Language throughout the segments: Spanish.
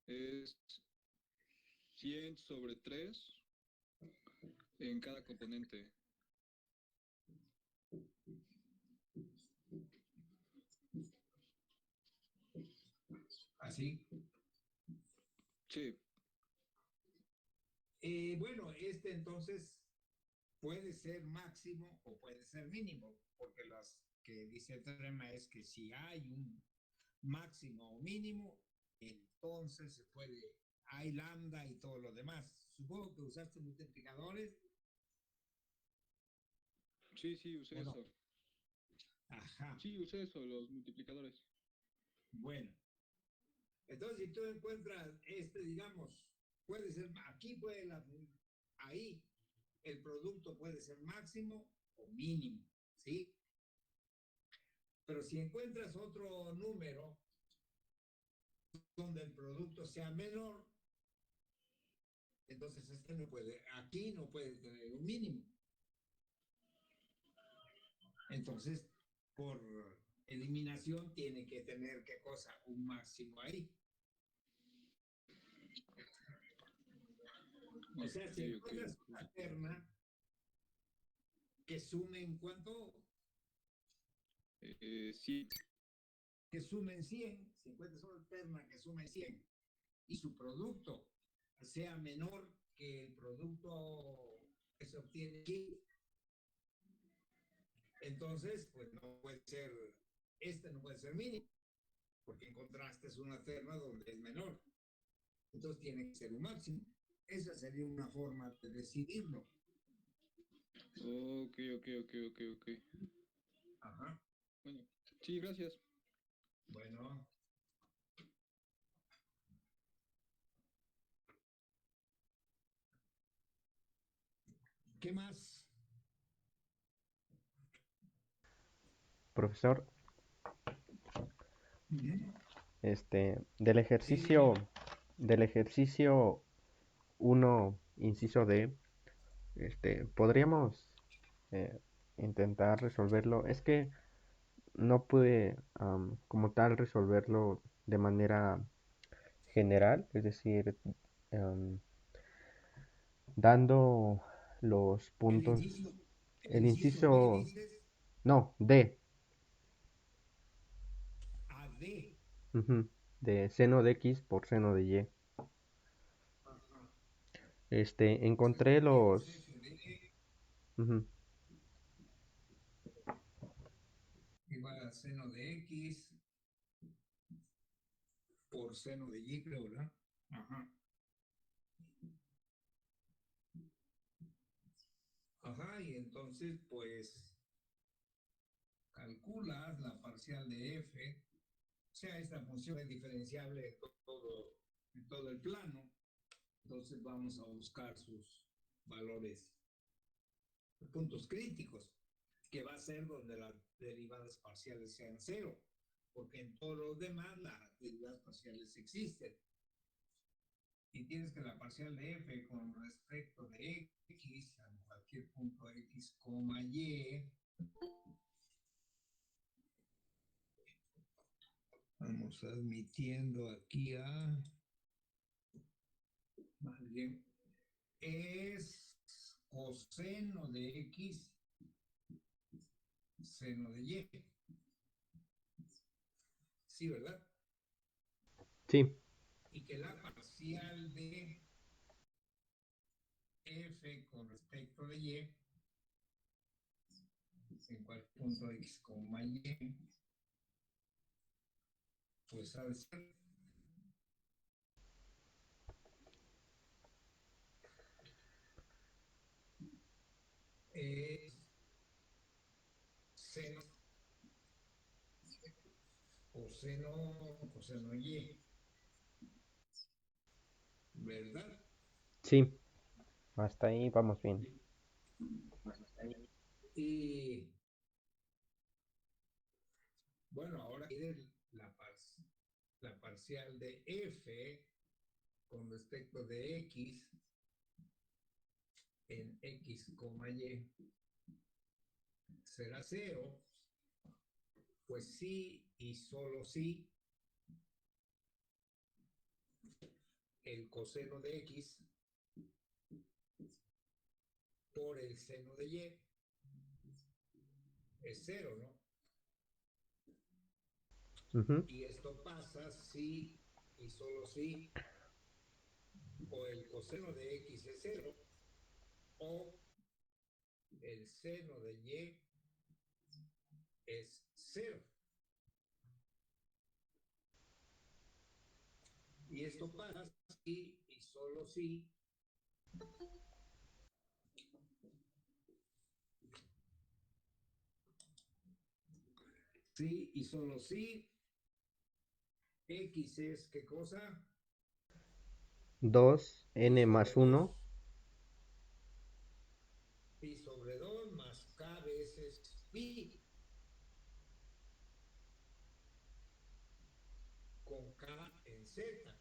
Es 100/3 en cada componente. ¿Así? Sí, Bueno, entonces puede ser máximo o puede ser mínimo, porque las que dice el teorema es que si hay un máximo o mínimo, entonces se puede, hay lambda y todo lo demás. Supongo que usaste multiplicadores sí, usé o no. eso. Ajá. Sí, usé eso, los multiplicadores. Bueno, entonces si tú encuentras digamos, puede ser, aquí puede ahí el producto puede ser máximo o mínimo, ¿sí? Pero si encuentras otro número donde el producto sea menor, entonces aquí no puede tener un mínimo. Entonces, por eliminación, tiene que tener, ¿qué cosa? Un máximo ahí. O sea, si Ok. encuentras una terna que sume en cuánto, Sí, que sumen 100, si encuentras una terna que sume 100 y su producto sea menor que el producto que se obtiene aquí, entonces, pues no puede ser, no puede ser mínimo, porque encontraste una terna donde es menor. Entonces tiene que ser un máximo. Esa sería una forma de decidirlo. ok. Ajá. Bueno, sí, gracias. Bueno, ¿qué más? Profesor, Uh-huh. del Sí, ejercicio, dime. del ejercicio 1, inciso D, podríamos eh, intentar resolverlo. Es que no pude como tal resolverlo de manera general, es decir, am, dando los El puntos. inciso, el El inciso D, inciso, dices, no, D, AD. ujú, de seno de X por seno de Y. Ajá. Encontré Entonces tienes los, F de ujú, igual a seno de X por seno de Y, creo, ¿verdad? Ajá. Ajá, y entonces, pues, calculas la parcial de F. O sea, esta función es diferenciable en todo el plano. Entonces vamos a buscar sus valores, puntos críticos, que va a ser donde las derivadas parciales sean cero, porque en todos los demás las derivadas parciales existen. Y tienes que la parcial de f con respecto de x a cualquier punto x, y, vamos admitiendo aquí más bien, es coseno de x, seno de y. Sí, ¿verdad? sí, Y que la parcial de f con respecto de y en cualquier punto x, y, pues ha de ser seno coseno y, ¿verdad? sí, hasta ahí vamos bien. Y bueno, ahora quiere la parcial de f con respecto de x en x, y será cero, pues sí y solo sí el coseno de X por el seno de Y es 0, ¿no? Ujú. Y esto pasa si y solo si o el coseno de X es 0 o el seno de Y es 0. Y esto pasa si y solo si y solo si X es ¿qué cosa? 2n más 1 Pi sobre 2 más K veces pi con K en Z.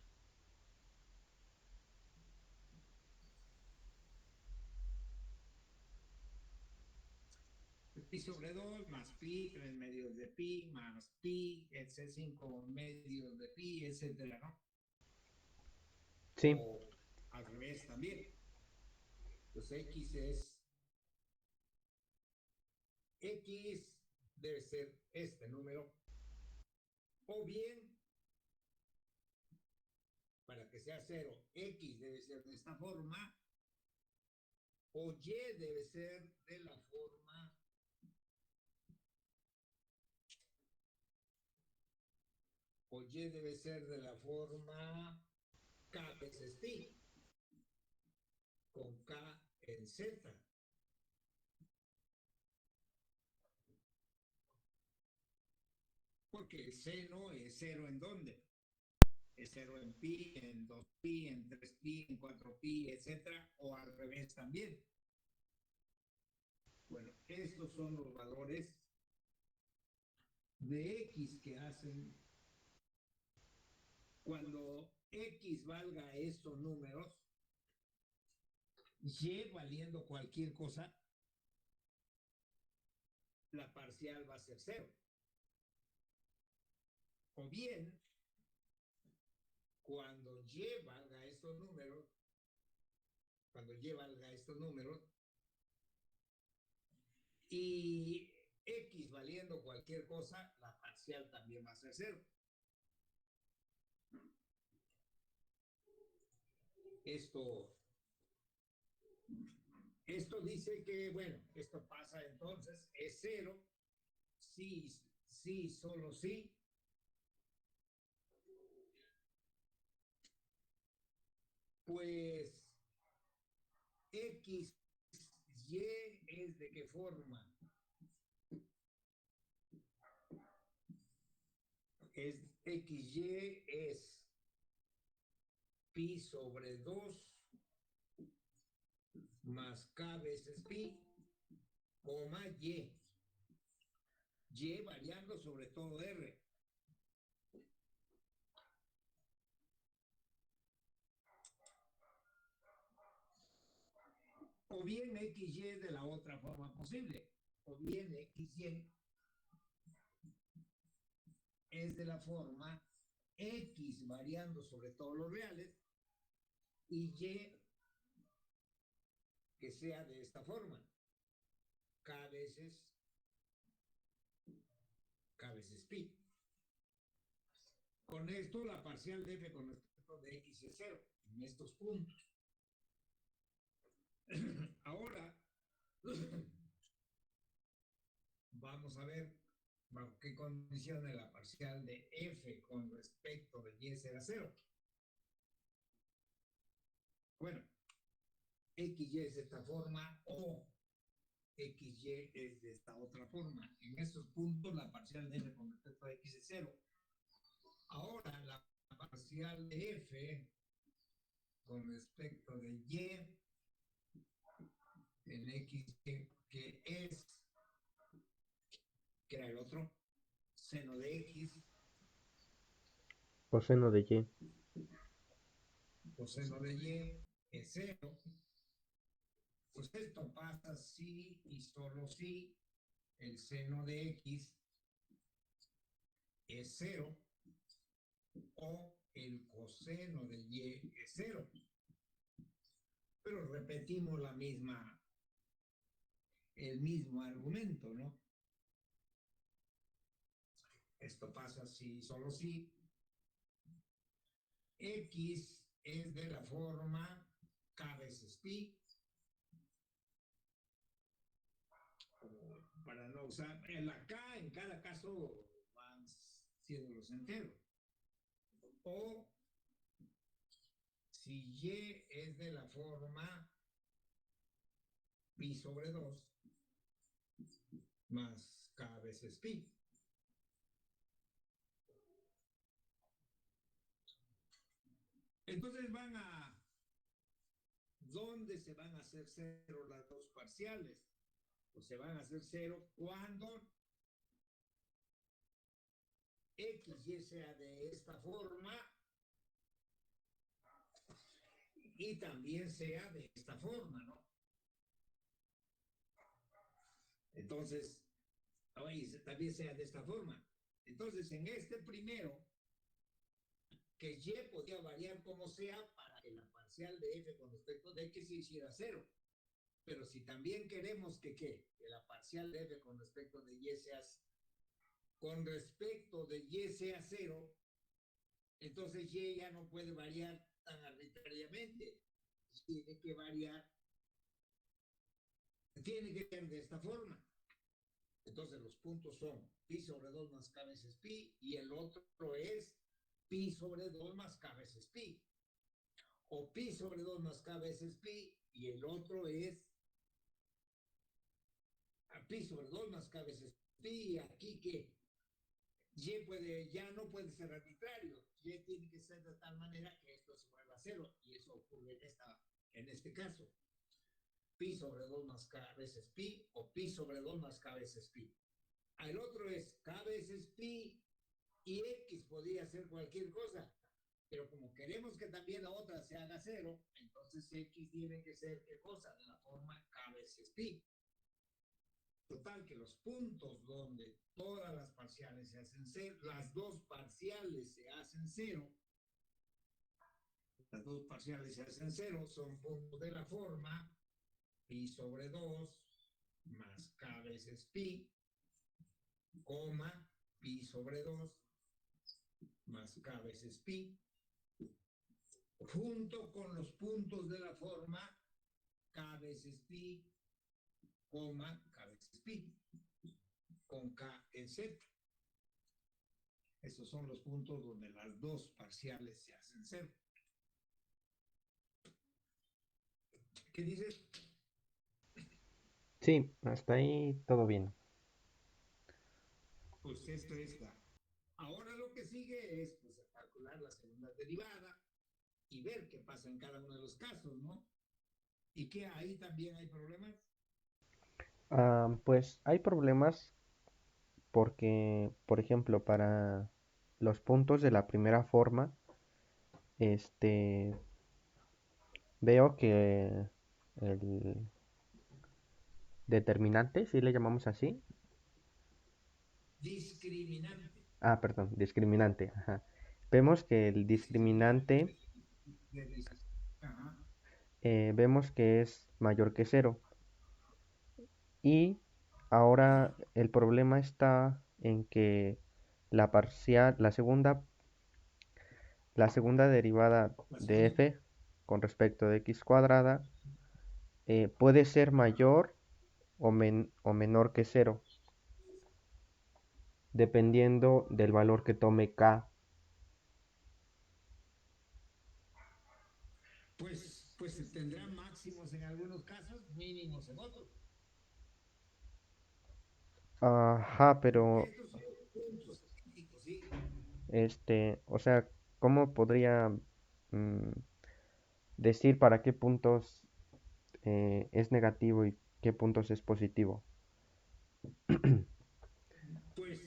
Pi sobre 2 más pi, 3 medios de pi, más pi, etc. 5 medios de pi, etcétera, ¿no? Sí, O al revés también. Pues X debe ser este número, o bien, para que sea 0, X debe ser de esta forma, o Y debe ser de la forma K veces pi, con K en Z. Porque el seno es 0 en dónde? Es 0 en pi, en 2pi, en 3pi, en 4pi, etcétera, o al revés también. Bueno, estos son los valores de X que hacen cuando X valga estos números, Y valiendo cualquier cosa, la parcial va a ser 0. O bien, cuando Y valga estos números, y X valiendo cualquier cosa, la parcial también va a ser 0. Esto dice que, bueno, esto pasa entonces, es 0, sí, solo sí. Pues X, Y es de qué forma? XY es pi sobre 2 más K veces pi, coma Y. Y variando sobre todo R. O bien XY de la otra forma posible. O bien XY es de la forma X variando sobre todos los reales y Y que sea de esta forma. K veces pi. Con esto la parcial de f con respecto de x es 0 en estos puntos. Ahora vamos a ver bajo qué condiciones la parcial de f con respecto de y será 0. Bueno, xy es de esta forma o xy es de esta otra forma. En estos puntos la parcial de f con respecto a x es 0. Ahora la parcial de f con respecto de y en x que es, que era el otro, seno de x, coseno de y. coseno de y es 0. Pues esto pasa si y solo si el seno de x es 0 o el coseno de y es 0. Pero repetimos el mismo argumento, ¿no? Esto pasa si, solo si x es de la forma k veces pi, para no usar, la k en cada caso van siendo los enteros. O si y es de la forma pi sobre 2 más k veces pi. Entonces ¿dónde se van a hacer cero las dos parciales? Pues se van a hacer cero cuando x y sea de esta forma y también sea de esta forma, ¿no? Entonces, también sea de esta forma. Entonces, en este primero, que y podía variar como sea para que la parcial de f con respecto de x se hiciera cero. Pero si también queremos que la parcial de f con respecto de y sea cero, entonces y ya no puede variar tan arbitrariamente. Tiene que variar, tiene que ser de esta forma. Entonces los puntos son pi sobre 2 más k veces pi y el otro es pi sobre 2 más k veces pi. O pi sobre 2 más k veces pi y el otro es pi sobre 2 más k veces pi. Y aquí que ya no puede ser arbitrario. Y tiene que ser de tal manera que esto se vuelva a cero. Y eso ocurre en este caso. Pi sobre 2 más k veces pi o pi sobre 2 más k veces pi. El otro es k veces pi y x podría ser cualquier cosa. Pero como queremos que también la otra se haga cero, entonces x tiene que ser ¿qué cosa? De la forma k veces pi. Total, que los puntos donde todas las parciales se hacen cero, las dos parciales se hacen cero, son puntos de la forma pi sobre 2 más k veces pi, coma, pi sobre 2 más k veces pi, junto con los puntos de la forma k veces pi, coma, k veces pi, con k en z. Esos son los puntos donde las dos parciales se hacen cero. ¿Qué dices? Sí, hasta ahí todo bien. Pues esto está. Ahora lo que sigue es pues, calcular la segunda derivada y ver qué pasa en cada uno de los casos, ¿no? ¿Y que ahí también hay problemas? Pues hay problemas porque, por ejemplo, para los puntos de la primera forma, este, veo que el determinante, si le llamamos así, Discriminante. perdón, discriminante, ajá. Vemos que el discriminante, Ajá. vemos que es mayor que cero. Y ahora el problema está en que la parcial, la segunda derivada de f con respecto de x cuadrada puede ser mayor o menor que cero, dependiendo del valor que tome k. Pues tendrá máximos en algunos casos, mínimos en otros. Ajá, Porque pero estos son puntos críticos, ¿sí? o sea, ¿cómo podría mm, decir para qué puntos es negativo y qué puntos es positivo? Pues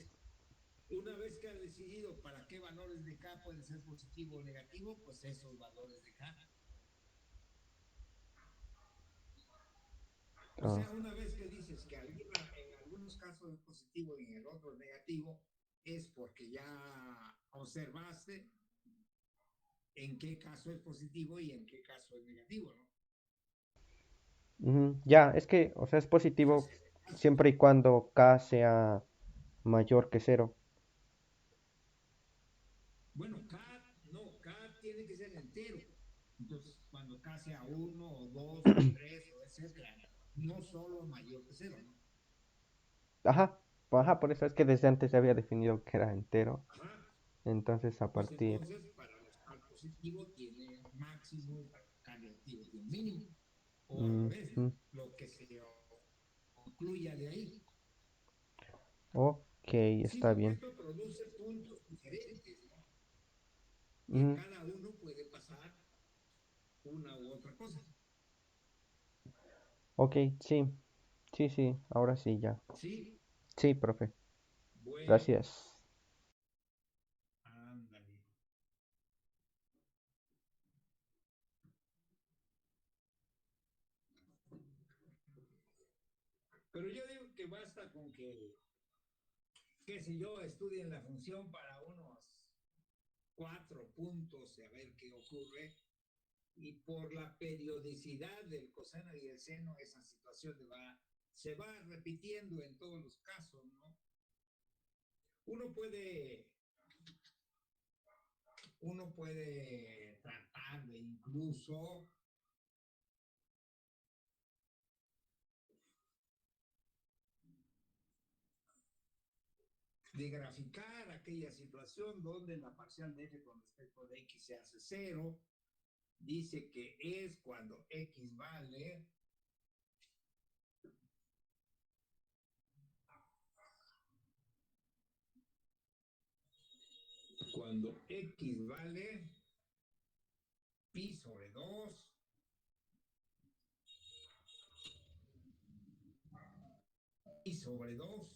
una vez que ha decidido para qué valores de K pueden ser positivo o negativo, pues esos valores de K. O Ah, sea, una vez que dices que en algunos casos es positivo y en el otro es negativo, es porque ya observaste en qué caso es positivo y en qué caso es negativo, ¿no? Ya, es que, o sea, es positivo Entonces, ese caso, siempre y cuando K sea mayor que cero. bueno, K tiene que ser entero. Entonces, cuando K sea 1 o 2 o 3 o etcétera, no solo mayor que cero, ¿no? Ajá, ajá, por eso es que desde antes se había definido que era entero. Ajá. Entonces, a Pues partir... entonces, para buscar positivo tiene máximo y para buscar negativo tiene mínimo. O al revés, Ujú. lo que se concluya de ahí. Ok, Sí, está porque bien. esto produce puntos diferentes, ¿no? Y en Ujú. cada uno puede pasar una u otra cosa. Ok, sí, sí, sí, ahora sí ya. ¿Sí? Sí, profe, Bueno, pues, gracias. ándale. Pero yo digo que basta con que, qué sé yo, estudien la función para unos 4 puntos y a ver qué ocurre. Y por la periodicidad del coseno y el seno, esa situación se va repitiendo en todos los casos, ¿no? Uno puede, uno puede tratar de incluso de graficar aquella situación donde la parcial de f con respecto de x se hace cero. Dice que es cuando x vale pi sobre 2 pi sobre 2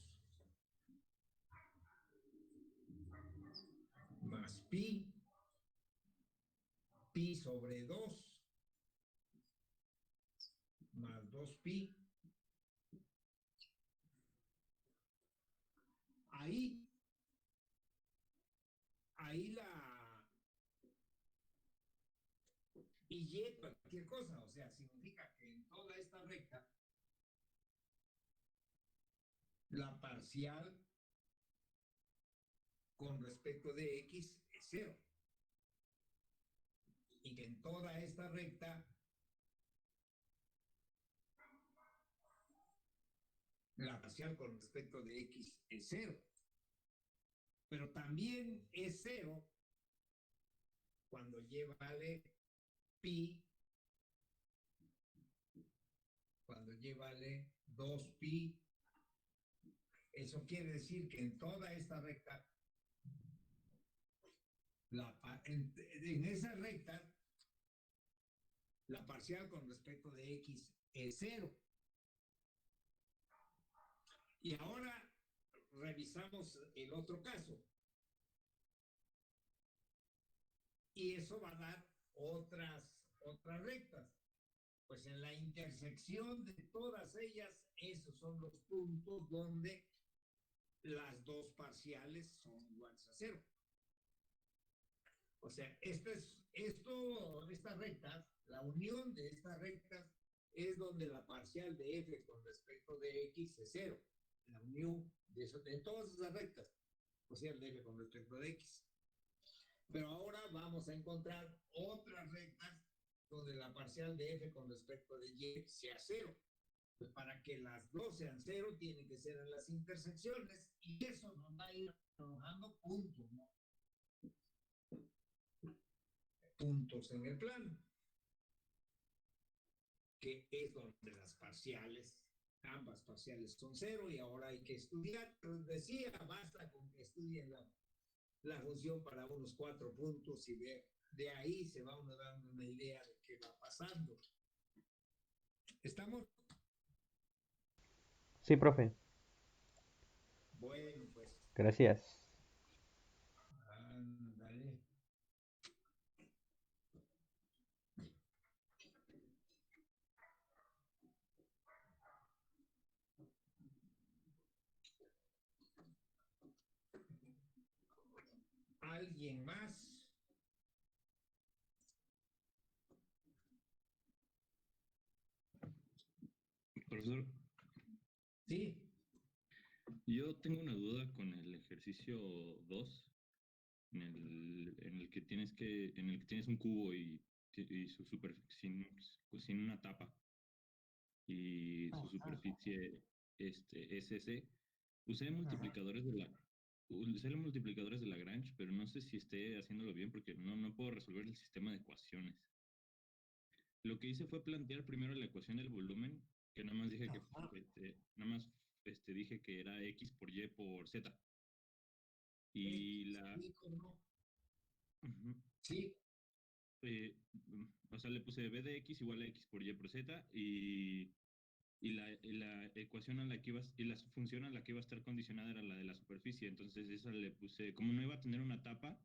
más pi sobre 2 más 2pi. Ahí, ahí y cualquier cosa, o sea, significa que en toda esta recta, la parcial con respecto de x es cero. Y que en toda esta recta, la parcial con respecto de x es cero. Pero también es cero cuando y vale pi, cuando y vale 2pi. Eso quiere decir que en toda esta recta, en esa recta, la parcial con respecto de x es cero. Y ahora revisamos el otro caso. Y eso va a dar otras rectas. Pues en la intersección de todas ellas, esos son los puntos donde las dos parciales son iguales a cero. O sea, estas rectas, la unión de estas rectas es donde la parcial de f con respecto de x es cero. La unión de todas esas rectas, o sea, de f con respecto de x. Pero ahora vamos a encontrar otras rectas donde la parcial de f con respecto de y sea cero. Pues para que las dos sean cero, tienen que ser en las intersecciones y eso nos va a ir arrojando puntos, ¿no? Puntos en el plano, que es donde las parciales, ambas parciales son cero y ahora hay que estudiar. Pues decía, basta con que estudien la función para unos 4 puntos y ver. De ahí se va uno dando una idea de qué va pasando. ¿Estamos? Sí, profe, Bueno, pues, gracias. ándale. ¿Alguien más? Profesor, Sí, yo tengo una duda con el ejercicio 2, en el que tienes un cubo y su superficie sin una tapa y su superficie es ese. Usé multiplicadores de la usé los multiplicadores de Lagrange, pero no sé si esté haciéndolo bien porque no puedo resolver el sistema de ecuaciones. Lo que hice fue plantear primero la ecuación del volumen, que nada más dije que dije que era x por y por z. Y la sí, ¿cómo no? ujú, Sí, o sea, le puse b de x igual a x por y por z y la ecuación a la que y la función a la que iba a estar condicionada era la de la superficie. Entonces esa le puse, como no iba a tener una tapa,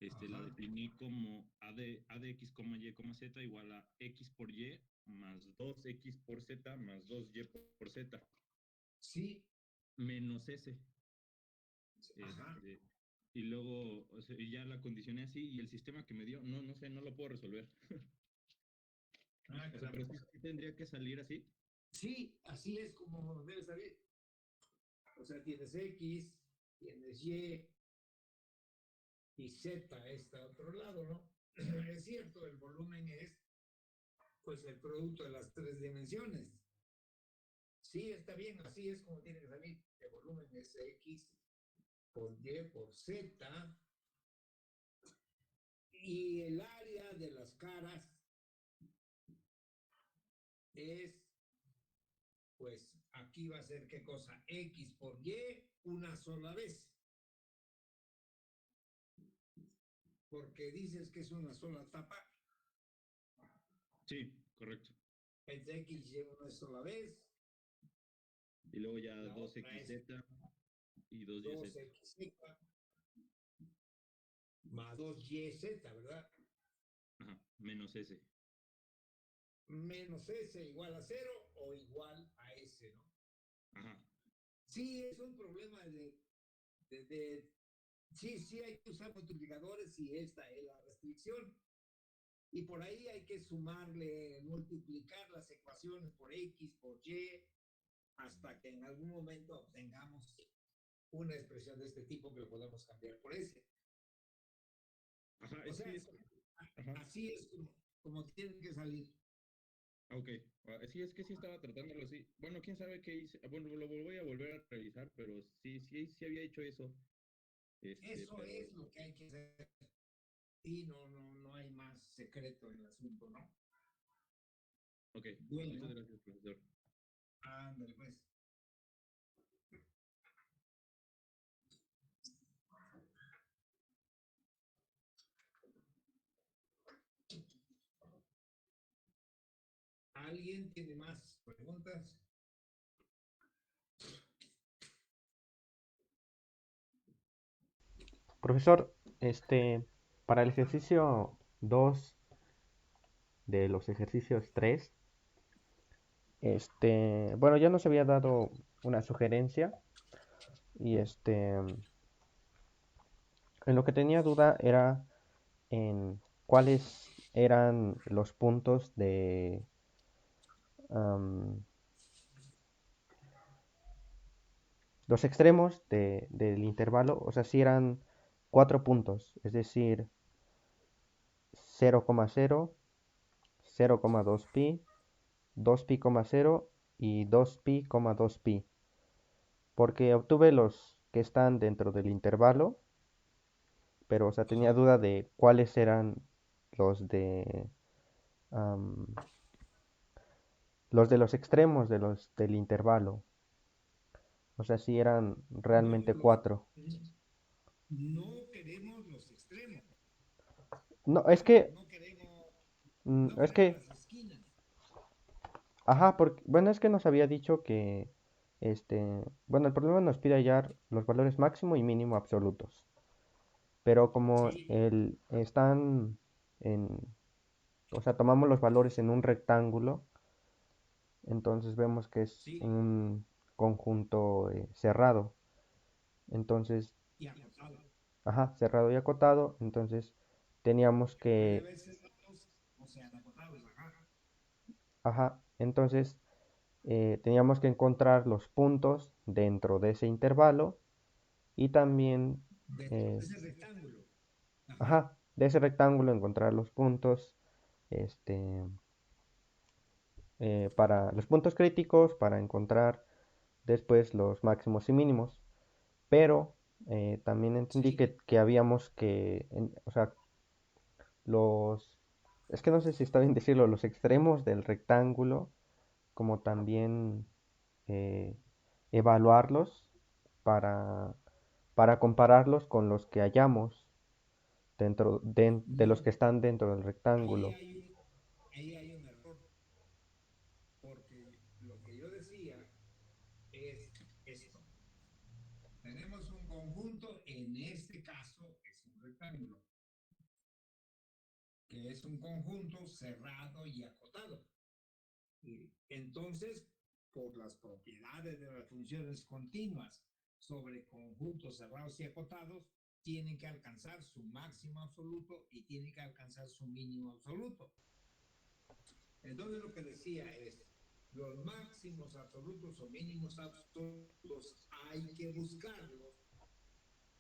la ajá. definí como a de x, y, z igual a x por y más 2x por z más 2y por z Sí, menos s. ajá. Este, y luego, o sea, y ya la condicioné así y el sistema que me dio, no sé, no lo puedo resolver. Ah, O sea, pero caramba. sí tendría que salir así. Sí, así es como debe salir. O sea, tienes X, tienes y Z está a otro lado, ¿no? Es cierto, el volumen es pues el producto de las tres dimensiones. Sí, está bien, así es como tiene que salir. El volumen es X por Y por Z y el área de las caras es, pues aquí va a ser qué cosa, X por Y una sola vez. Porque dices que es una sola tapa, Sí, correcto. es X y una sola vez, Y luego ya la otra es 2xz y 2yz. 2XZ más 2YZ, ¿verdad? Ajá, menos s. Menos S igual a cero o igual a S, ¿no? Ajá. Sí, es un problema de sí hay que usar multiplicadores y esta es la restricción. Y por ahí hay que sumarle, multiplicar las ecuaciones por X, por Y, hasta que en algún momento obtengamos una expresión de este tipo que lo podemos cambiar por S. Ajá, O sea, sí, ajá. así es como tienen que salir. Ok, sí, es que sí estaba tratándolo así. Bueno, quién sabe qué hice. Bueno, lo voy a volver a revisar, pero sí había hecho eso. Eso Pero. es lo que hay que hacer. Y no hay más secreto en el asunto, ¿no? Ok, muchas Bueno, gracias, profesor. ándale pues. ¿Alguien tiene más preguntas? Profesor, para el ejercicio 2 de los ejercicios 3, bueno, ya nos había dado una sugerencia y en lo que tenía duda era en cuáles eran los puntos am, los extremos del intervalo, o sea, si eran 4 puntos, es decir, 0,0, 0,2pi, 2pi,0 y 2pi,2pi, porque obtuve los que están dentro del intervalo, pero o sea, tenía Ajá. duda de cuáles eran los de am, los extremos del intervalo. O sea, si eran No, realmente 4. no queremos los extremos. No, es que, No es queremos que, las esquinas. ajá, porque, bueno, es que nos había dicho que, bueno, el problema nos pide hallar los valores máximo y mínimo absolutos. Pero como Sí, están en, o sea, tomamos los valores en un rectángulo, entonces vemos que es sí, un conjunto cerrado. Entonces, y acotado. ajá, cerrado y acotado, entonces teníamos Puede que, haber cerrados, o sea, acotados, ajá. ajá, entonces teníamos que encontrar los puntos dentro de ese intervalo y también, Dentro de ese rectángulo. Ajá. ajá, de ese rectángulo encontrar los puntos, este, para los puntos críticos, para encontrar después los máximos y mínimos. Pero también entendí Sí. que habíamos o sea, los, es que no sé si está bien decirlo, los extremos del rectángulo, como también eh, evaluarlos para, para compararlos con los que hallamos de los No, que están dentro del ahí rectángulo. hay, ahí hay un error, porque lo que yo decía es esto. Tenemos un conjunto, en este caso es un rectángulo, que es un conjunto cerrado y acotado. Y entonces, por las propiedades de las funciones continuas sobre conjuntos cerrados y acotados, tienen que alcanzar su máximo absoluto y tienen que alcanzar su mínimo absoluto. Entonces lo que decía es, los máximos absolutos o mínimos absolutos hay que buscarlos,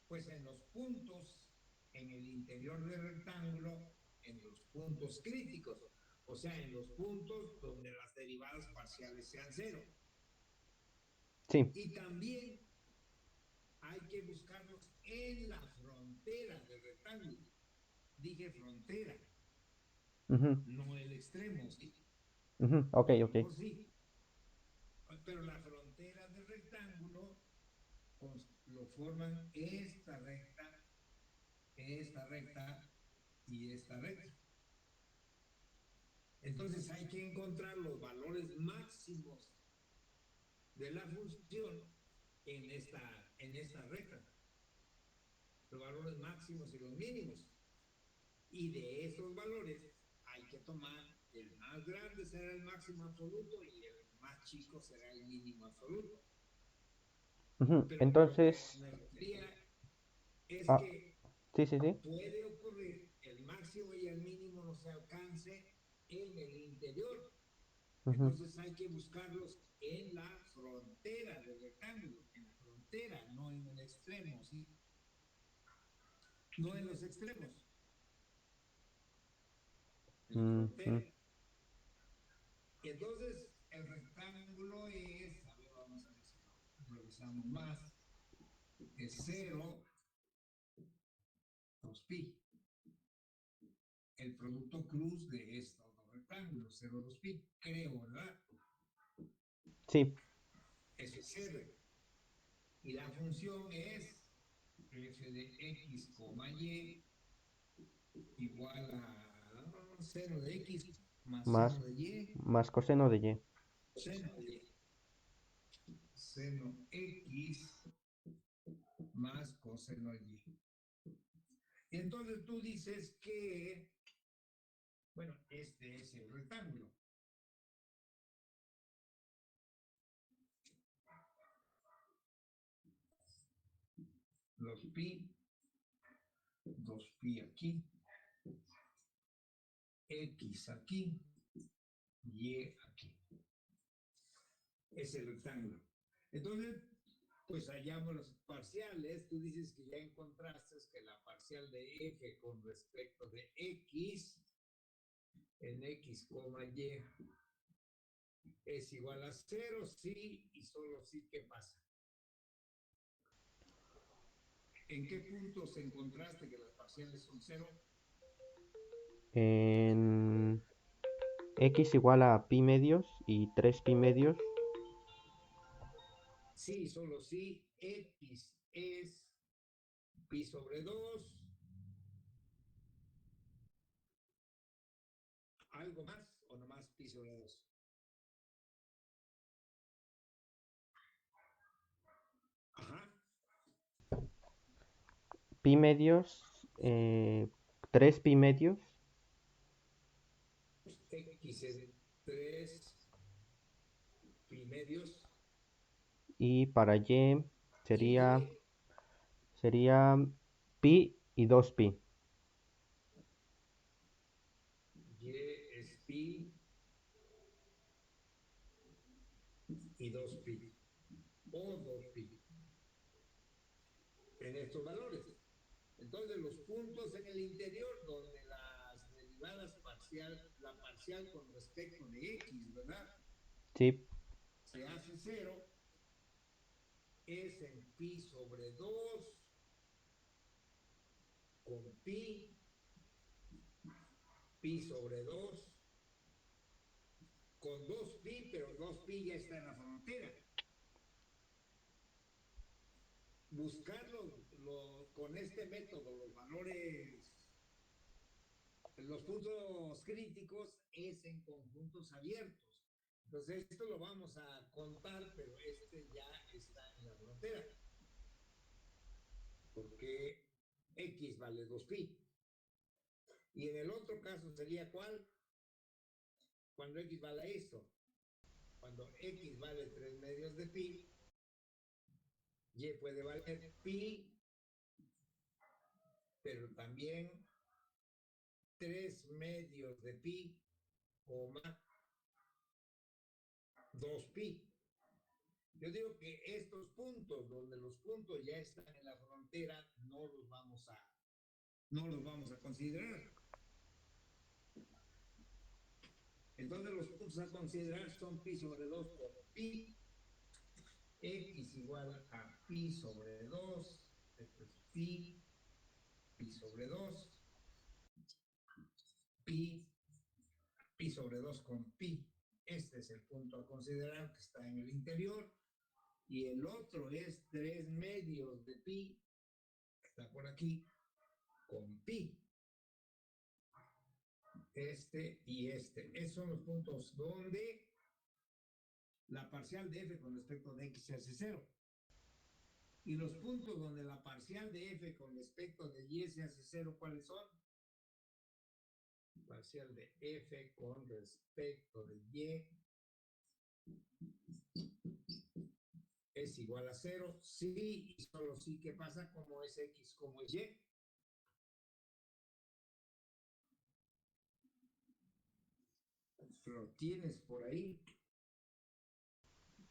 pues en los puntos, en el interior del rectángulo, en los puntos críticos, o sea, en los puntos donde las derivadas parciales sean cero. Sí, Y también hay que buscarlos en la frontera del rectángulo. Dije frontera, ujú, no el extremo, ¿sí? ujú, ok, A lo ok. mejor sí, pero la frontera del rectángulo lo forman esta recta y esta recta. Entonces hay que encontrar los valores máximos de la función en esta recta, los valores máximos y los mínimos. Y de esos valores hay que tomar el más grande será el máximo absoluto y el más chico será el mínimo absoluto. Ujú, Pero lo que entonces, me refería es ah, que sí, sí, sí. puede ocurrir el máximo y el mínimo no se alcance en el interior. Ujú, Entonces hay que buscarlos en la frontera del rectángulo, en la frontera, no en el extremo, ¿sí? No en los extremos, en la ujú, frontera. Y entonces el rectángulo es, a ver, vamos a ver si lo revisamos más, es 0, 2pi. El producto cruz de estos dos rectángulos, 0, 2pi, creo, ¿verdad? sí, Eso es R. Y la función es f de x, y igual a 0 de x más más, seno de y, más coseno de y. seno de y. Seno x más coseno de y. Y entonces tú dices que, bueno, este es el rectángulo. Los pi, 2pi aquí, x aquí, y aquí. Es el rectángulo. Entonces, pues hallamos los parciales. Tú dices que ya encontraste que la parcial de f con respecto de x en x, y es igual a 0, sí y solo sí. ¿Qué pasa? ¿En qué puntos encontraste que las parciales son 0? En x igual a pi medios y 3 pi medios. Sí, solo sí. X es pi sobre 2. ¿Algo más o nomás pi sobre 2? Ajá. Pi medios, 3 pi medios. X es 3 pi medios Y para y y sería, Y, sería pi y 2 pi. Y es pi y 2pi, o 2pi, en estos valores. Entonces los puntos en el interior donde las derivadas la parcial con respecto de x, ¿verdad? Sí, Se hace 0, es en pi sobre 2 con pi sobre 2 con 2pi, pero 2pi ya está en la frontera. Buscar con este método los valores, los puntos críticos es en conjuntos abiertos. Entonces esto lo vamos a contar, pero este ya está en la frontera. Porque x vale 2pi. Y en el otro caso sería ¿cuál? Cuando x vale esto. Cuando x vale 3 medios de pi, y puede valer pi, pero también 3 medios de pi, coma 2pi. Yo digo que estos puntos, donde los puntos ya están en la frontera, no los vamos a considerar. Entonces los puntos a considerar son pi sobre 2 por pi, x igual a pi sobre 2, esto es pi sobre 2, pi sobre 2 con pi. Este es el punto a considerar que está en el interior. Y el otro es 3 medios de pi, que está por aquí, con pi. Este y este. Esos son los puntos donde la parcial de f con respecto de x se hace 0. Y los puntos donde la parcial de f con respecto de y se hace 0, ¿cuáles son? Parcial de f con respecto de y es igual a 0, sí y solo sí. ¿Qué pasa? Como es x, como es y. Lo tienes por ahí.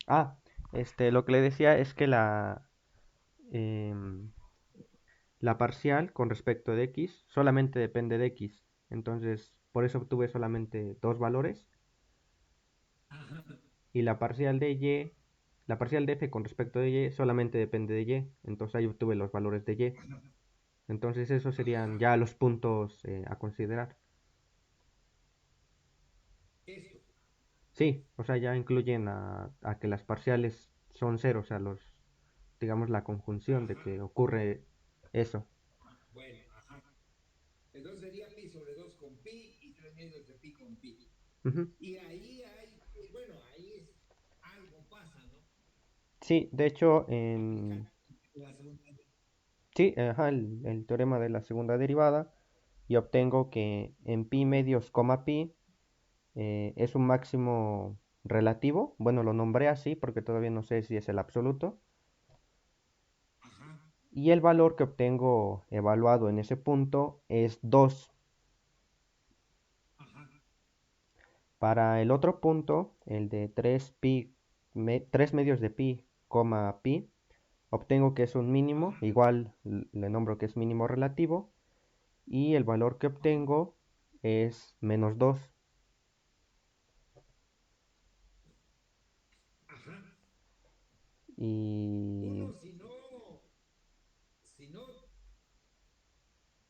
ah, lo que le decía es que em, la parcial con respecto de x solamente depende de x. Entonces, por eso obtuve solamente dos valores. Ajá. Y la parcial de f con respecto de y solamente depende de y. Entonces ahí obtuve los valores de y. Entonces esos serían ya los puntos a considerar. Esto. Sí, o sea, ya incluyen a que las parciales son cero, o sea, digamos la conjunción de Ajá. que ocurre eso. Bueno, ajá. Entonces sería pi sobre 2 con pi y 3 medios de pi con pi. Ujú. Y ahí hay, pues bueno, ahí es, algo pasa, ¿no? Sí, de hecho, Aplicando la segunda. sí, ajá, el teorema de la segunda derivada, y obtengo que en pi medios, pi es un máximo relativo. Bueno, lo nombré así porque todavía no sé si es el absoluto. Ajá. Y el valor que obtengo evaluado en ese punto es 2. Ajá. Para el otro punto, el de 3 medios de pi, pi, obtengo que es un mínimo, Ajá. igual le nombro que es mínimo relativo, y el valor que Ajá. obtengo es menos 2. Ajá. Y Uno, si no,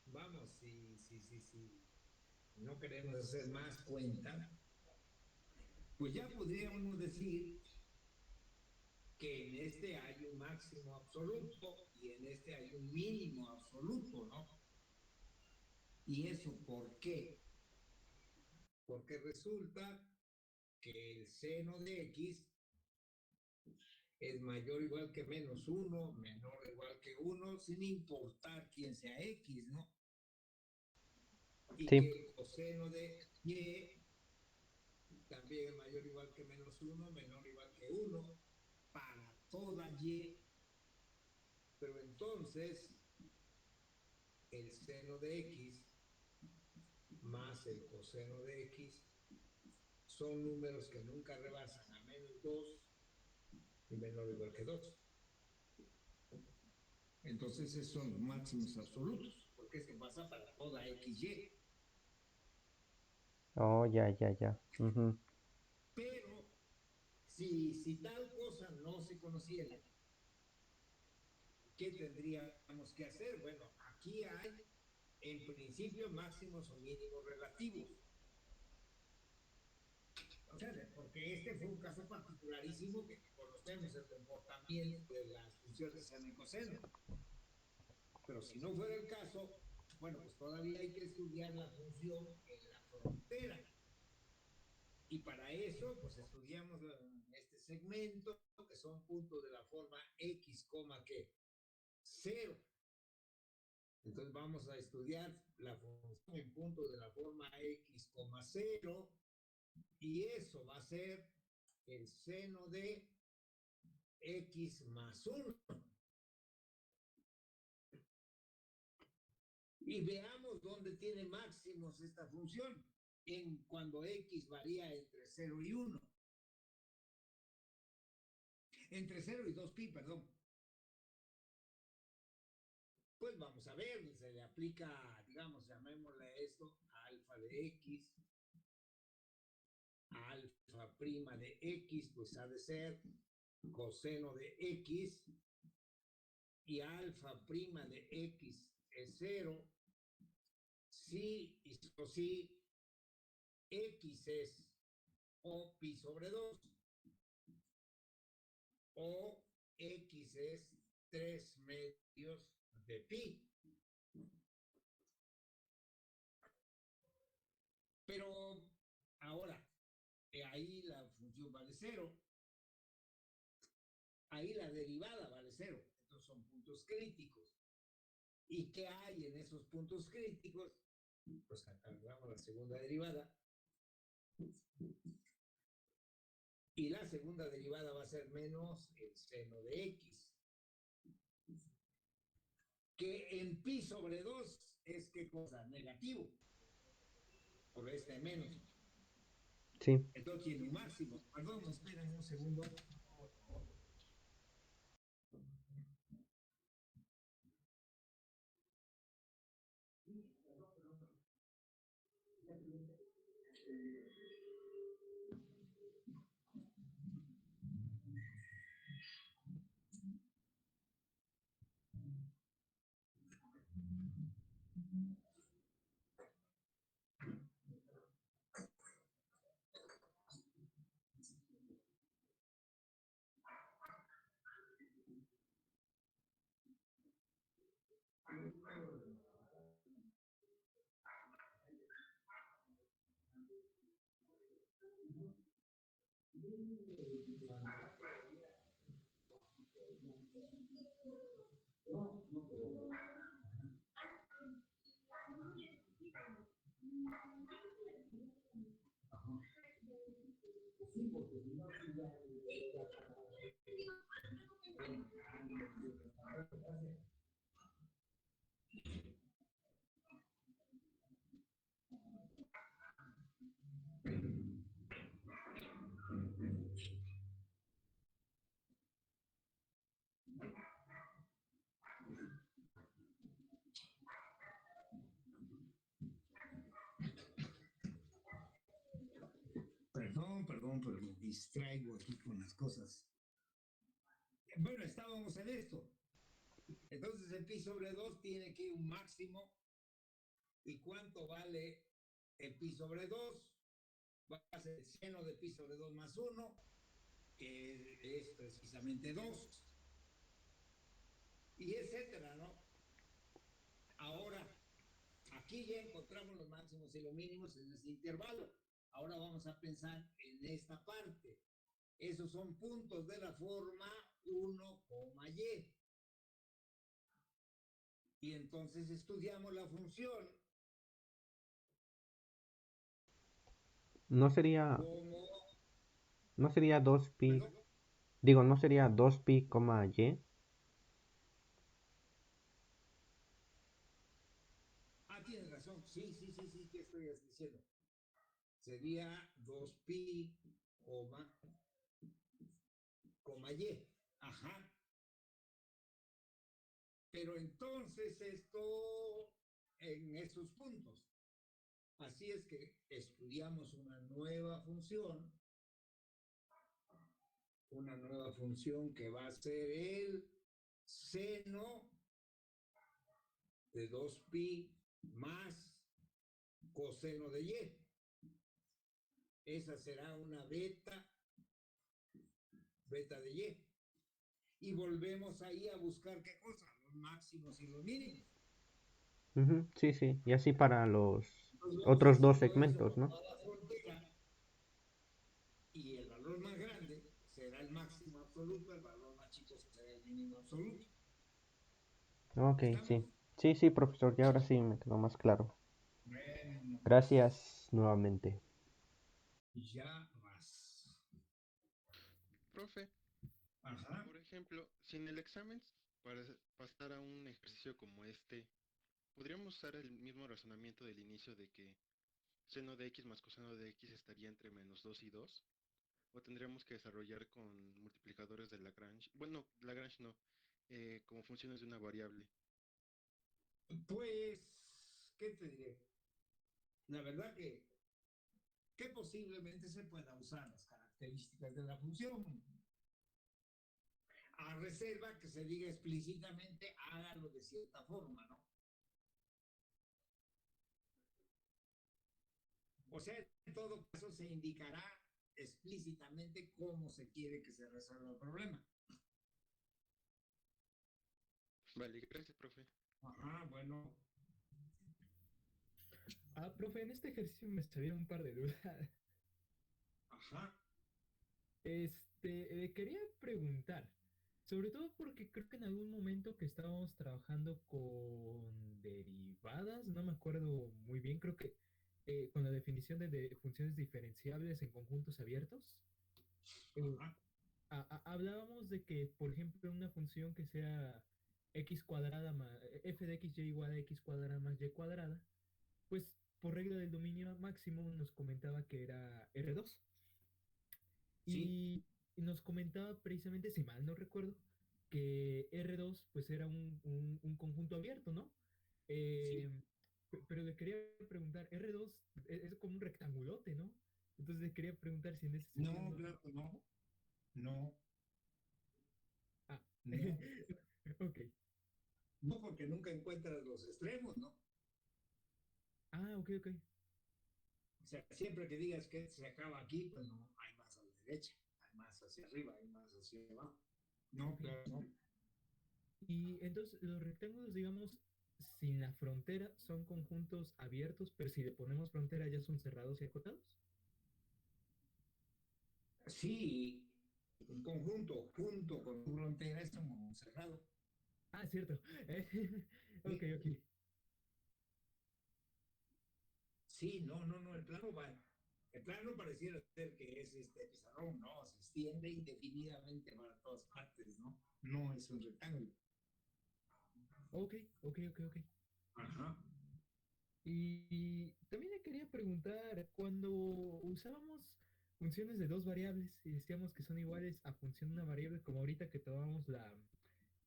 vamos, si no queremos hacer más cuenta, pues ya podría uno decir que en este hay un máximo absoluto y en este hay un mínimo absoluto, ¿no? ¿Y eso por qué? Porque resulta que el seno de x es mayor o igual que menos 1, menor o igual que 1, sin importar quién sea x, ¿no? Y sí, que el coseno de y también es mayor o igual que menos 1, menor o igual que 1, para toda y, pero entonces el seno de x más el coseno de x son números que nunca rebasan a menos 2 y menor o igual que 2. Entonces esos son los máximos absolutos, porque esto pasa para toda XY. Oh, ya. Ujú. Pero si tal cosa no se conociera, ¿qué tendríamos que hacer? Bueno, aquí hay en principio máximos o mínimos relativos. O sea, porque este fue un caso particularísimo que conocemos el comportamiento de las funciones seno y coseno. Pero si no fuera el caso, bueno, pues todavía hay que estudiar la función en la frontera. Y para eso, pues estudiamos este segmento, que son puntos de la forma x, que 0. Entonces vamos a estudiar la función en puntos de la forma x, 0, y eso va a ser el seno de x más 1. Y veamos dónde tiene máximos esta función, en cuando x varía entre 0 y 1. Entre 0 y 2pi, perdón. Pues vamos a ver, se le aplica, digamos, llamémosle esto, alfa de x, alfa prima de x, pues ha de ser coseno de x, y alfa prima de x es 0, si y solo si x es o pi sobre 2, o x es 3 medios de pi. Pero ahora, ahí la función vale 0, ahí la derivada vale 0. Estos son puntos críticos. ¿Y qué hay en esos puntos críticos? Pues calculamos la segunda derivada. Y la segunda derivada va a ser menos el seno de x. Que en pi sobre 2 es qué cosa, negativo. Por este menos. Sí. Entonces tiene un máximo. Perdón, esperen un segundo. Perdón, pero me distraigo aquí con las cosas. Bueno, estábamos en esto. Entonces el pi sobre 2 tiene que un máximo. ¿Y cuánto vale el pi sobre 2? Va a ser el seno de pi sobre 2 más 1, que es precisamente 2. Y etcétera, ¿no? Ahora, aquí ya encontramos los máximos y los mínimos en este intervalo. Ahora vamos a pensar en esta parte. Esos son puntos de la forma 1, y. Y entonces estudiamos la función No sería, como... no sería 2pi, Perdón. digo, no sería 2pi, y. Tienes razón. Sí, ¿qué estoy diciendo? Sería 2pi, coma y. Ajá. Pero entonces esto en esos puntos. Así es que estudiamos una nueva función que va a ser el seno de 2pi más coseno de y. Esa será una beta de y. Y volvemos ahí a buscar qué cosa, los máximos y los mínimos. Ujú, sí, sí. Y así para los Entonces vamos otros dos haciendo eso segmentos, con ¿no? toda la frontera y el valor más grande será el máximo absoluto, el valor más chico será el mínimo absoluto. Ok, ¿Estamos? sí. Sí, sí, profesor, ya ahora sí me quedó más claro. Bueno, Gracias nuevamente. ya vas. Profe, Ajá. por ejemplo, si en el examen para pasar a un ejercicio como este, podríamos usar el mismo razonamiento del inicio de que seno de x más coseno de x estaría entre -2 y 2, o tendríamos que desarrollar con multiplicadores de Lagrange, bueno, Lagrange no, como funciones de una variable. Pues, ¿qué te diré? La verdad que posiblemente se pueda usar las características de la función, a reserva que se diga explícitamente hágalo de cierta forma, ¿no? O sea, en todo caso se indicará explícitamente cómo se quiere que se resuelva el problema. Vale, gracias, profe. Ajá, bueno. Profe, en este ejercicio me salieron un par de dudas. Ajá. Le quería preguntar, sobre todo porque creo que en algún momento que estábamos trabajando con derivadas, no me acuerdo muy bien, creo que con la definición de funciones diferenciables en conjuntos abiertos, eh, hablábamos de que, por ejemplo, una función que sea x cuadrada más f de x y igual a x cuadrada más y cuadrada, pues por regla del dominio máximo nos comentaba que era R2. Sí. Y nos comentaba precisamente, si mal no recuerdo, que R2 pues era un conjunto abierto, ¿no? Sí. Eh, pero le quería preguntar, R2 es como un rectangulote, ¿no? Entonces le quería preguntar si en ese sentido No, no... claro que no. No, Ah, no. ok. No, porque nunca encuentras los extremos, ¿no? Ok, ok. O sea, siempre que digas que se acaba aquí, pues no, hay más a la derecha, hay más hacia arriba, hay más hacia abajo. No, Ok. claro, no. Y entonces los rectángulos, digamos, sin la frontera son conjuntos abiertos, pero si le ponemos frontera ya son cerrados y acotados. Sí, en conjunto, junto con tu frontera, es como cerrado. Cierto. Ok, Sí, ok. sí, no, no, no, el plano va. El plano pareciera ser que es este pizarrón, ¿no? Se extiende indefinidamente para todas partes, ¿no? No es un rectángulo. Ok, ok, ok, ok. Ajá. Y también le quería preguntar, cuando usábamos funciones de dos variables y decíamos que son iguales a función de una variable, como ahorita que tomamos la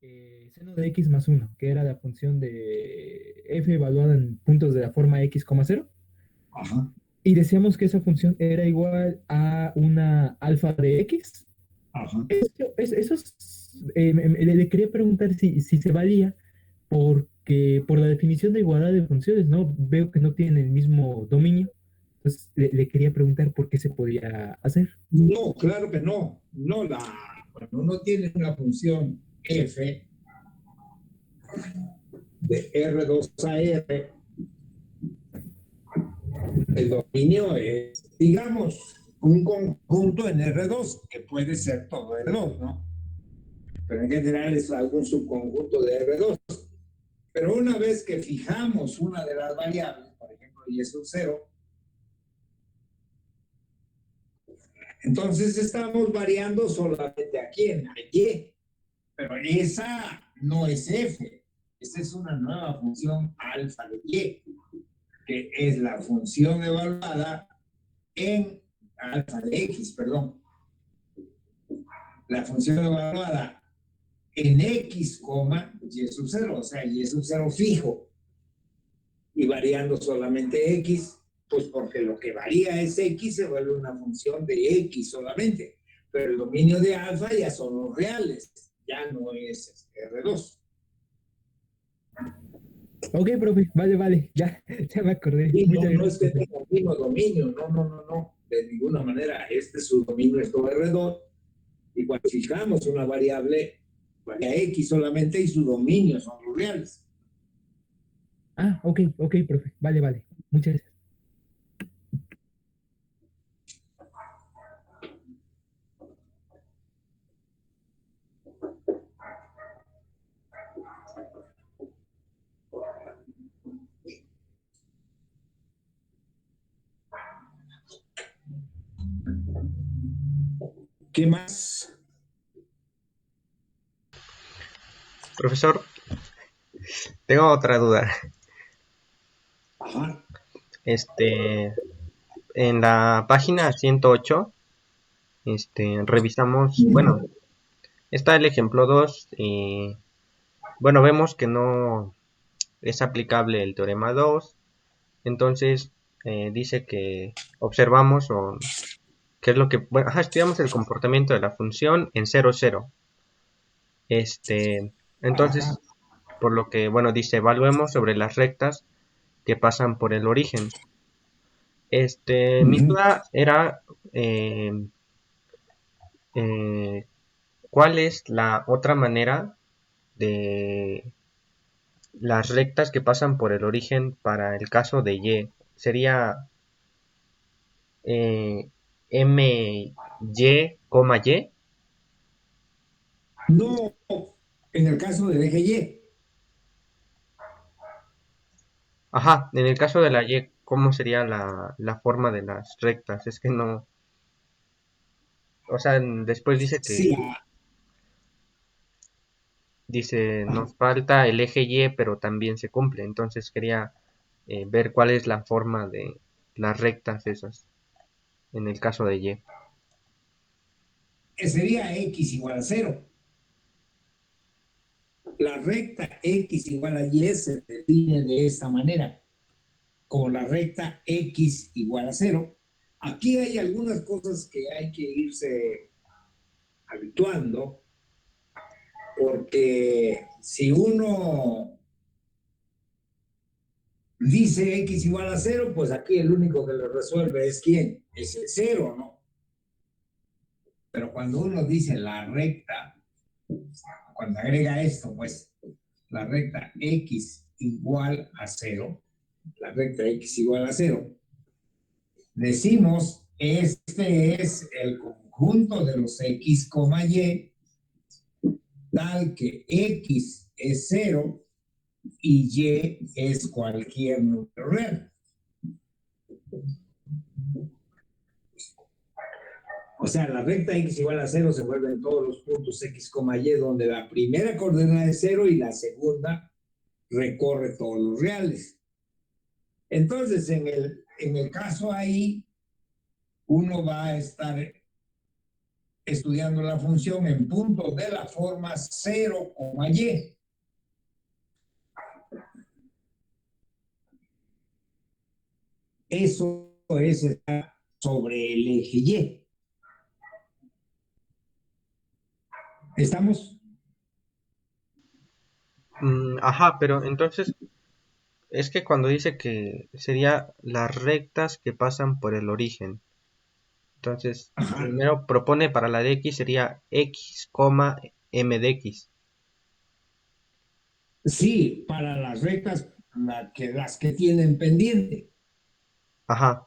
seno de x más 1, que era la función de f evaluada en puntos de la forma x, 0, Ajá. y decíamos que esa función era igual a una alfa de x. Ajá. Le quería preguntar si se valía, porque por la definición de igualdad de funciones, ¿no? Veo que no tienen el mismo dominio. Entonces, le quería preguntar por qué se podía hacer. No, claro que no. No, cuando uno tiene una función f de R2 a R, el dominio es, digamos, un conjunto en R2, que puede ser todo R2, ¿no? Pero en general es algún subconjunto de R2. Pero una vez que fijamos una de las variables, por ejemplo, y es un 0, entonces estamos variando solamente aquí en la y, pero esa no es f, esa es una nueva función alfa de y, que es la función evaluada en alfa de x, perdón. la función evaluada en X, Y sub 0, o sea, Y sub 0 fijo, y variando solamente X, pues porque lo que varía es X, se vuelve una función de X solamente, pero el dominio de alfa ya son los reales, ya no es R2. Ok, profe, vale, ya me acordé. Y Muchas no es que gracias. tenga el mismo dominio, no, de ninguna manera. Su dominio es todo R2, y cuando fijamos una variable, varía X solamente y su dominio son los reales. Ah, ok, profe, vale. Muchas gracias. ¿Qué más? Profesor, tengo otra duda. Ajá. En la página 108, revisamos, bueno, está el ejemplo 2 y, bueno, vemos que no es aplicable el teorema 2. Entonces, dice que observamos o qué es lo que, bueno, estudiamos el comportamiento de la función en 0, 0. Ajá. Entonces, por lo que, bueno, dice, evaluemos sobre las rectas que pasan por el origen. Mi duda era, eh, eh, ¿cuál es la otra manera de las rectas que pasan por el origen para el caso de Y? Sería M, Y, Y. No, en el caso del eje Y. Ajá, en el caso de la Y, ¿cómo sería la forma de las rectas? Es que no, o sea, después dice Sí, que, dice, nos falta el eje Y, pero también se cumple. Entonces quería ver cuál es la forma de las rectas esas, en el caso de Y. sería X igual a 0. La recta X igual a Y se define de esta manera, como la recta X igual a 0. Aquí hay algunas cosas que hay que irse habituando, porque si uno dice X igual a 0, pues aquí el único que lo resuelve es ¿quién? Es el 0, ¿no? Pero cuando uno dice la recta, cuando agrega esto, pues la recta X igual a 0, la recta X igual a 0, decimos este es el conjunto de los X, Y, tal que X es 0 y Y es cualquier número real. O sea, la recta X igual a 0 se vuelven todos los puntos X, Y, donde la primera coordenada es 0 y la segunda recorre todos los reales. Entonces, en el caso ahí, uno va a estar estudiando la función en puntos de la forma 0, Y. Eso es estar sobre el eje Y. ¿Estamos? Ajá, pero entonces es que cuando dice que sería las rectas que pasan por el origen, entonces Ajá. primero propone para la de X sería X, M de X. Sí, para las rectas, las que tienen pendiente. Ajá.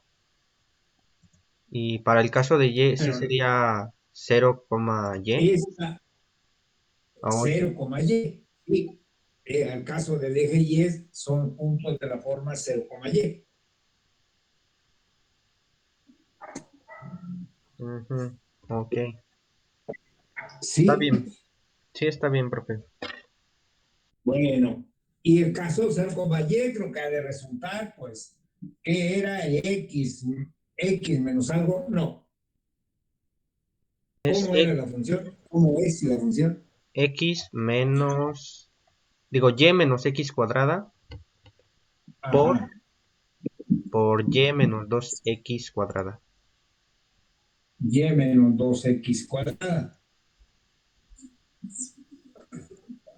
Y para el caso de Y sí Pero sería 0, Y esta a 8. 0, Y. Sí. Al caso del eje Y son puntos de la forma 0, Y. Ujú, ok. Está Sí. bien. Sí, está bien, profe. Bueno, y el caso de 0, Y creo que ha de resultar, pues, ¿qué era X menos algo? No. ¿Cómo era la función? ¿Cómo es la función? X menos, digo, Y menos X cuadrada por, Ajá. por Y menos 2X cuadrada. Y menos 2x cuadrada.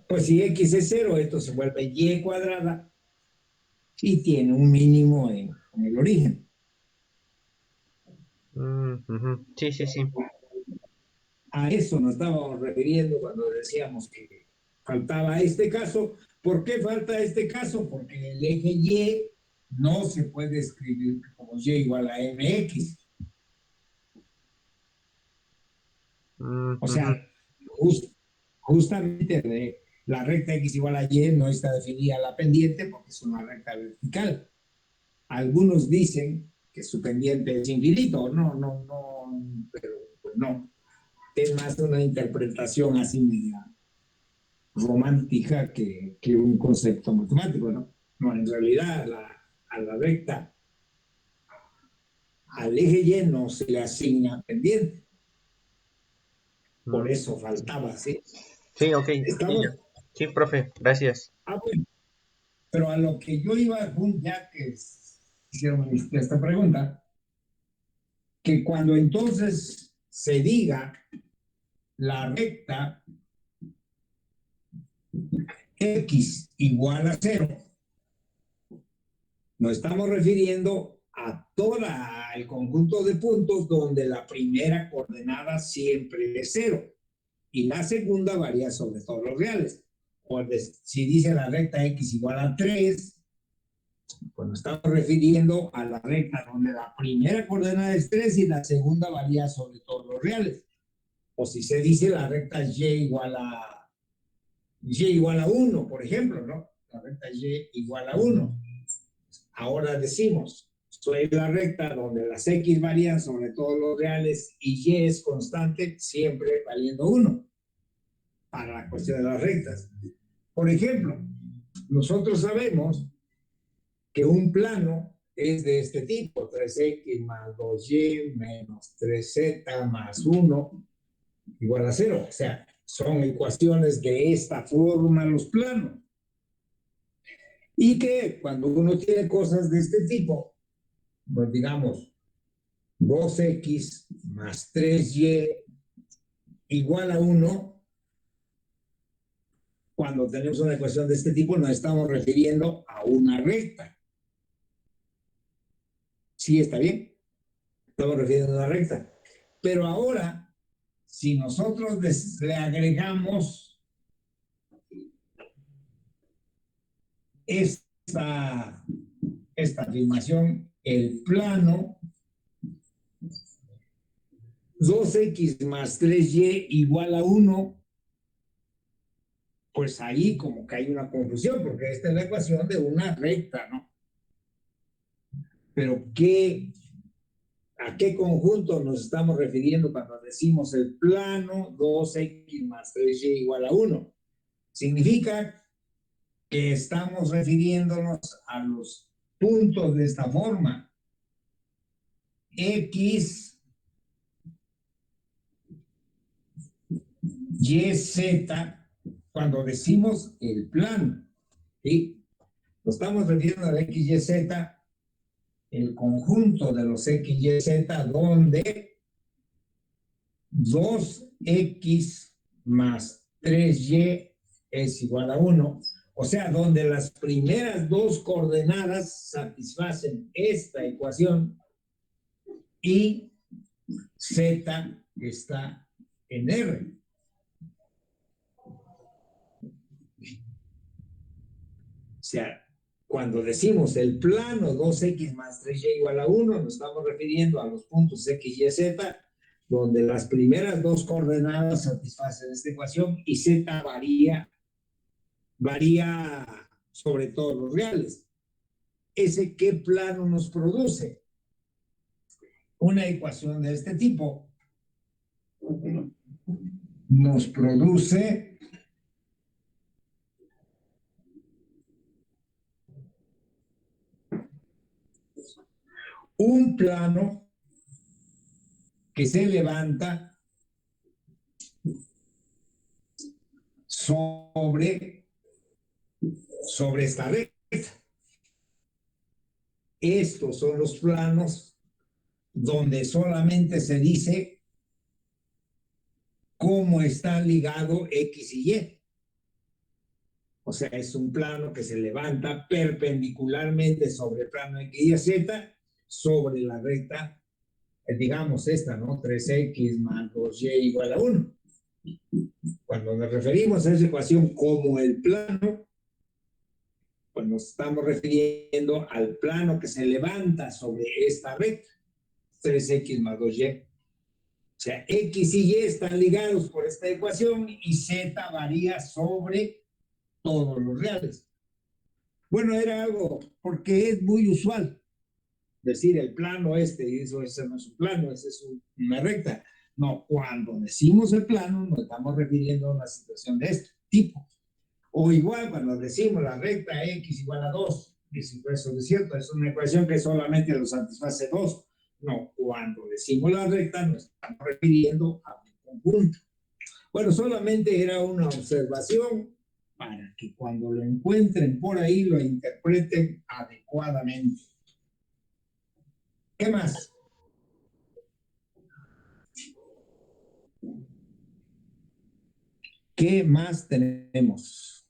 Pues si x es 0, esto se vuelve y cuadrada y tiene un mínimo en el origen. Ujú. Sí, sí, sí. A eso nos estábamos refiriendo cuando decíamos que faltaba este caso. ¿Por qué falta este caso? Porque el eje Y no se puede escribir como Y igual a mx. O sea, Ujú. justamente la recta x igual a y no está definida la pendiente porque es una recta vertical. Algunos dicen que su pendiente es infinito. No, pero pues no. Es más una interpretación así media romántica que un concepto matemático, ¿no? No, en realidad a la recta, al eje Y no se le asigna pendiente. Por eso faltaba, ¿sí? Sí, ok. Sí, Estamos, ya. Sí, profe, gracias. bueno, pero a lo que yo iba, ya que hicieron esta pregunta, que cuando entonces se diga la recta x igual a 0, nos estamos refiriendo a todo el conjunto de puntos donde la primera coordenada siempre es 0 y la segunda varía sobre todos los reales. Si dice la recta x igual a 3, pues nos estamos refiriendo a la recta donde la primera coordenada es 3 y la segunda varía sobre todos los reales. O si se dice la recta y igual a 1, por ejemplo, ¿no? La recta y igual a 1. Ahora decimos, soy la recta donde las x varían sobre todos los reales y y es constante, siempre valiendo 1 para la cuestión de las rectas. Por ejemplo, nosotros sabemos que un plano es de este tipo, 3x más 2y menos 3z más 1 igual a 0. O sea, son ecuaciones de esta forma los planos. Y que cuando uno tiene cosas de este tipo, pues digamos, 2x más 3y igual a 1, cuando tenemos una ecuación de este tipo nos estamos refiriendo a una recta. Sí, está bien, estamos refiriendo a una recta. Pero ahora, si nosotros le agregamos esta afirmación, el plano 2x más 3y igual a 1, pues ahí como que hay una confusión, porque esta es la ecuación de una recta, ¿no? Pero ¿a qué conjunto nos estamos refiriendo cuando decimos el plano 2x más 3y igual a 1? Significa que estamos refiriéndonos a los puntos de esta forma. X, Y, Z, cuando decimos el plano, ¿sí? Nos estamos refiriendo a X, Y, Z, el conjunto de los X, Y, Z, donde 2x más 3y es igual a 1. O sea, donde las primeras dos coordenadas satisfacen esta ecuación y z está en R. O sea, cuando decimos el plano 2x más 3y igual a 1, nos estamos refiriendo a los puntos x, y, z, donde las primeras dos coordenadas satisfacen esta ecuación y z varía sobre todos los reales. ¿Ese qué plano nos produce? Una ecuación de este tipo nos produce un plano que se levanta sobre esta recta. Estos son los planos donde solamente se dice cómo están ligados X y Y. O sea, es un plano que se levanta perpendicularmente sobre el plano X, Y, Z, sobre la recta, digamos esta, ¿no? 3X más 2Y igual a 1. Cuando nos referimos a esa ecuación como el plano, pues nos estamos refiriendo al plano que se levanta sobre esta recta, 3X más 2Y. O sea, X y Y están ligados por esta ecuación y Z varía sobre todos los reales. Bueno, era algo, porque es muy usual decir el plano ese no es un plano, ese es una recta. No, cuando decimos el plano nos estamos refiriendo a una situación de este tipo. O igual cuando decimos la recta X igual a 2, eso es cierto, es una ecuación que solamente lo satisface 2. No, cuando decimos la recta nos estamos refiriendo a un conjunto. Bueno, solamente era una observación para que cuando lo encuentren por ahí lo interpreten adecuadamente. ¿Qué más? ¿Qué más tenemos?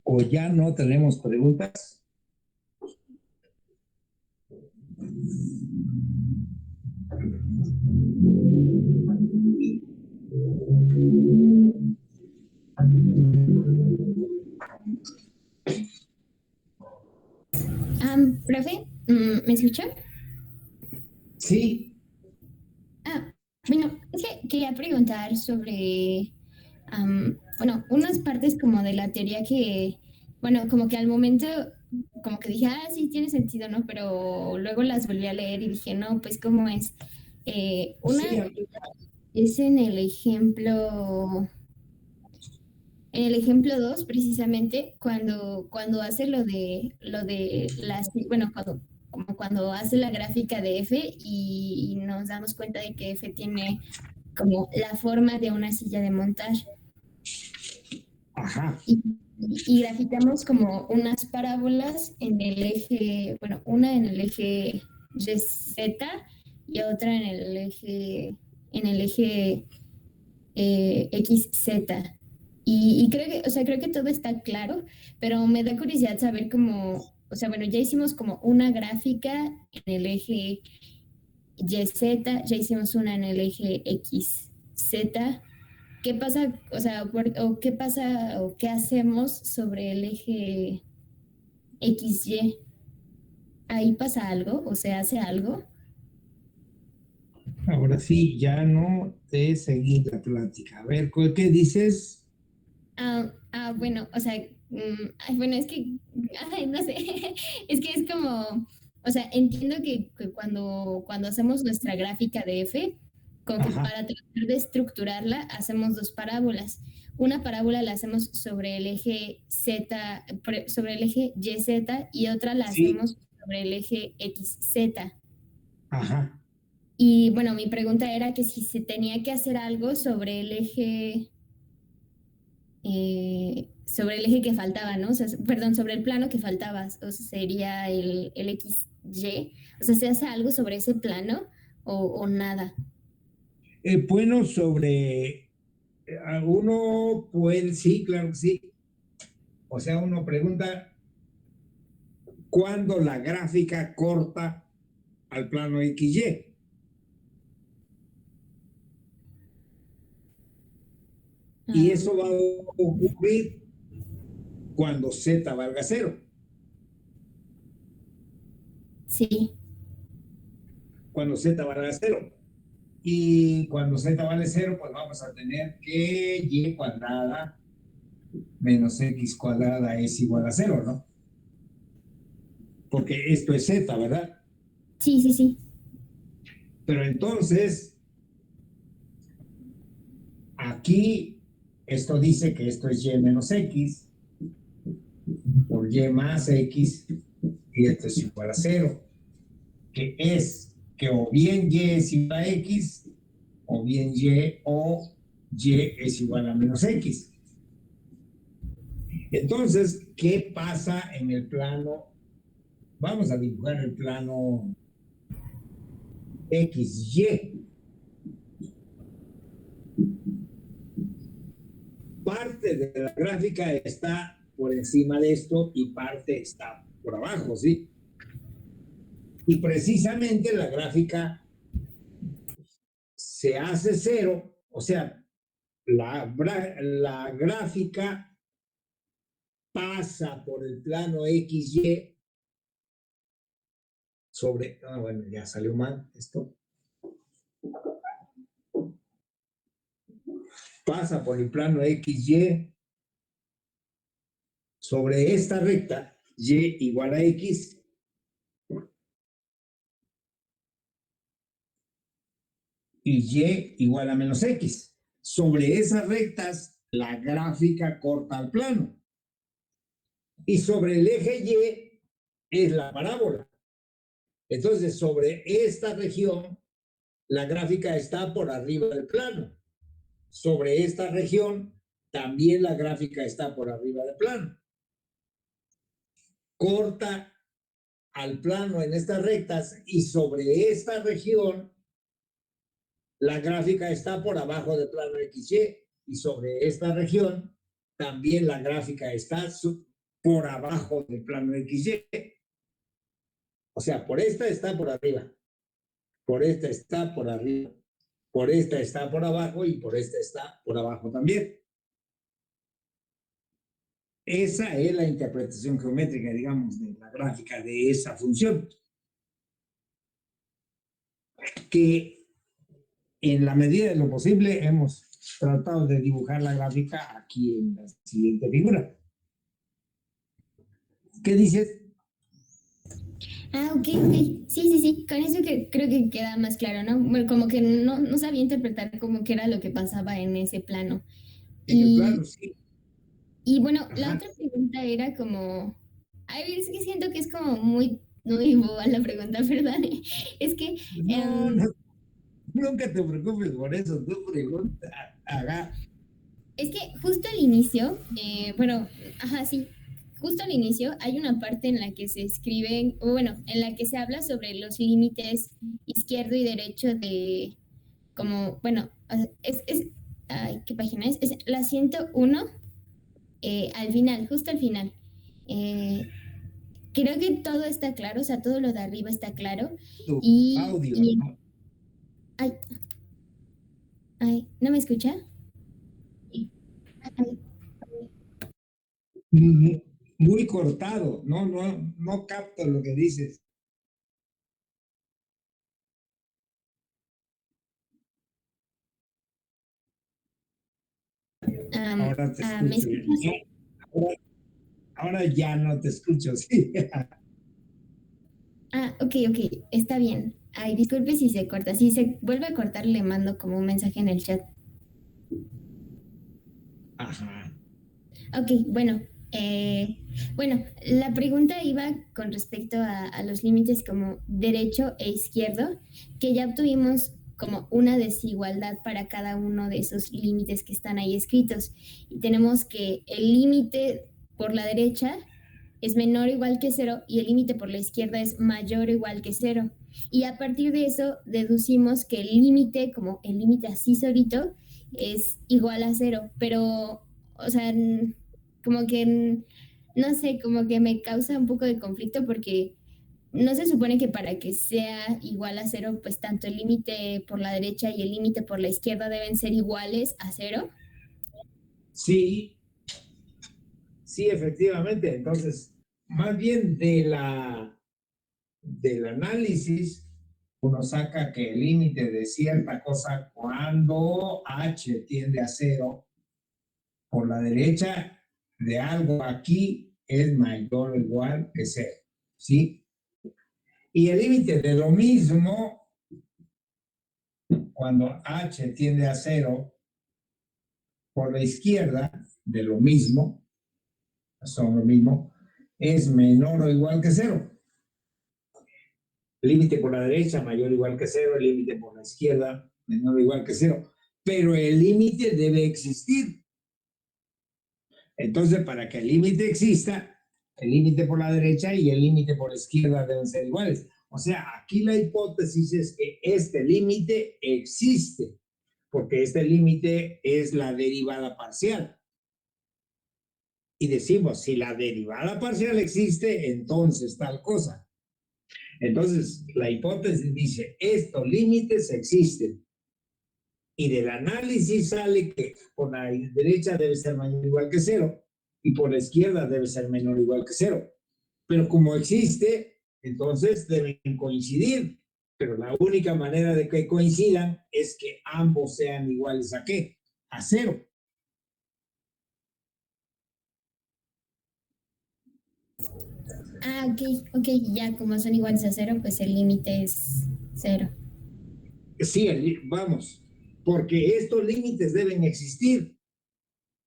¿O ya no tenemos preguntas? Profe, ¿me escuchó? Sí. Bueno, es que quería preguntar sobre, bueno, unas partes como de la teoría que, bueno, como que al momento, como que dije, sí, tiene sentido, ¿no? Pero luego las volví a leer y dije, no, pues, ¿cómo es? Una Sí, es en el ejemplo 2 precisamente, cuando hace lo de las, bueno, cuando hace la gráfica de F y nos damos cuenta de que F tiene como la forma de una silla de montar. Ajá. Y graficamos como unas parábolas en el eje, bueno, una en el eje YZ y otra en el eje XZ. Y creo que, o sea, creo que todo está claro, pero me da curiosidad saber cómo, o sea, bueno, ya hicimos como una gráfica en el eje YZ, ya hicimos una en el eje XZ. ¿Qué pasa, o sea, o qué pasa o qué hacemos sobre el eje XY? ¿Ahí pasa algo o se hace algo? Ahora sí, ya no te seguí la plática. A ver, ¿qué dices? Bueno, o sea, bueno, es que, no sé, es que es como, o sea, entiendo que cuando hacemos nuestra gráfica de F, como que Ajá. para tratar de estructurarla, hacemos dos parábolas. Una parábola la hacemos sobre el eje Z, sobre el eje YZ y otra la Sí. hacemos sobre el eje XZ. Ajá. Y bueno, mi pregunta era que si se tenía que hacer algo sobre el eje que faltaba, ¿no? O sea, perdón, sobre el plano que faltaba, o sea, sería el XY. O sea, ¿se hace algo sobre ese plano o nada? Bueno, sobre uno puede, sí, claro que sí. O sea, uno pregunta cuándo la gráfica corta al plano XY. Y eso va a ocurrir cuando Z valga 0. Sí. Cuando Z valga 0. Y cuando Z vale 0, pues vamos a tener que Y cuadrada menos X cuadrada es igual a 0, ¿no? Porque esto es Z, ¿verdad? Sí, sí, sí. Pero entonces, aquí, esto dice que esto es Y menos X. por y más x, y esto es igual a 0, que es que o bien y es igual a x, o bien y, o y es igual a menos x. Entonces, ¿qué pasa en el plano? Vamos a dibujar el plano XY. Parte de la gráfica está por encima de esto y parte está por abajo, ¿sí? Y precisamente la gráfica se hace 0, o sea, la gráfica pasa por el plano XY sobre, bueno, ya salió mal esto. Pasa por el plano XY sobre esta recta, y igual a x, y y igual a menos x. Sobre esas rectas, la gráfica corta al plano. Y sobre el eje y es la parábola. Entonces, sobre esta región, la gráfica está por arriba del plano. Sobre esta región, también la gráfica está por arriba del plano. Corta al plano en estas rectas y sobre esta región la gráfica está por abajo del plano XY y sobre esta región también la gráfica está por abajo del plano XY. O sea, por esta está por arriba, por esta está por arriba, por esta está por abajo y por esta está por abajo también. Esa es la interpretación geométrica, digamos, de la gráfica de esa función. Que en la medida de lo posible hemos tratado de dibujar la gráfica aquí en la siguiente figura. ¿Qué dices? Ok. Sí. Con eso que creo que queda más claro, ¿no? Bueno, como que no sabía interpretar como que era lo que pasaba en ese plano. En el plano, sí. Y bueno, Ajá. la otra pregunta era como, a ver, es que siento que es como muy boba la pregunta, ¿verdad? Es que... No, nunca te preocupes por eso, tú pregunta, haga. Es que justo al inicio, sí, justo al inicio hay una parte en la que se escribe, o bueno, en la que se habla sobre los límites izquierdo y derecho de, como, bueno, ay, ¿qué página es? Es la 101, al final, justo al final. Creo que todo está claro, o sea, todo lo de arriba está claro. Tu Y, audio, y ¿no? ay, ¿no me escucha? Ay, Muy cortado, no capto lo que dices. Ahora te ¿me escucho. escuchas? Ahora ya no te escucho, sí. Ok, está bien. Ay, disculpe si se corta. Si se vuelve a cortar, le mando como un mensaje en el chat. Ajá. Ok, bueno, la pregunta iba con respecto a los límites como derecho e izquierdo, que ya obtuvimos como una desigualdad para cada uno de esos límites que están ahí escritos. Y tenemos que el límite por la derecha es menor o igual que 0 y el límite por la izquierda es mayor o igual que 0. Y a partir de eso deducimos que el límite, como el límite así solito, es igual a 0. Pero, o sea, como que, no sé, como que me causa un poco de conflicto porque no se supone que para que sea igual a 0, pues tanto el límite por la derecha y el límite por la izquierda deben ser iguales a 0. Sí, efectivamente. Entonces, más bien del análisis, uno saca que el límite de cierta cosa cuando h tiende a 0 por la derecha de algo aquí es mayor o igual que 0, ¿sí? Y el límite de lo mismo cuando h tiende a 0 por la izquierda de lo mismo, son lo mismo, es menor o igual que cero. Límite por la derecha mayor o igual que cero, el límite por la izquierda menor o igual que cero. Pero el límite debe existir. Entonces, para que el límite exista, el límite por la derecha y el límite por la izquierda deben ser iguales. O sea, aquí la hipótesis es que este límite existe, porque este límite es la derivada parcial. Y decimos, si la derivada parcial existe, entonces tal cosa. Entonces, la hipótesis dice, estos límites existen. Y del análisis sale que por la derecha debe ser mayor o igual que cero y por la izquierda debe ser menor o igual que cero. Pero como existe, entonces deben coincidir. Pero la única manera de que coincidan es que ambos sean iguales a ¿qué? A cero. Ah, ok, ya como son iguales a cero, pues el límite es cero. Sí, vamos, porque estos límites deben existir.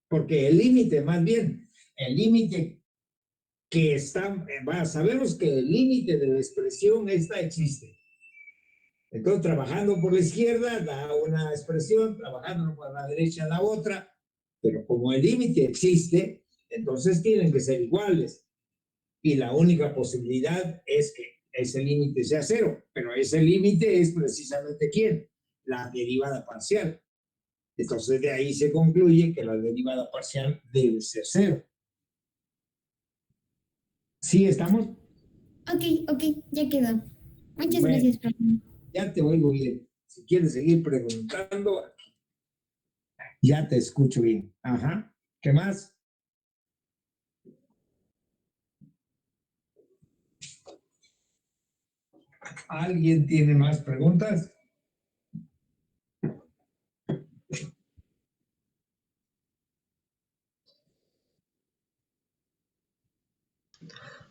Porque el límite, más bien, el límite que está, sabemos que el límite de la expresión esta existe. Entonces, trabajando por la izquierda da una expresión, trabajando por la derecha da otra, pero como el límite existe, entonces tienen que ser iguales. Y la única posibilidad es que ese límite sea cero, pero ese límite es precisamente ¿quién? La derivada parcial. Entonces, de ahí se concluye que la derivada parcial debe ser cero. ¿Sí estamos? Ok, ya quedó. Muchas Bueno, gracias, profe. ya te oigo bien. Si quieres seguir preguntando, ya te escucho bien. Ajá. ¿Qué más? ¿Alguien tiene más preguntas?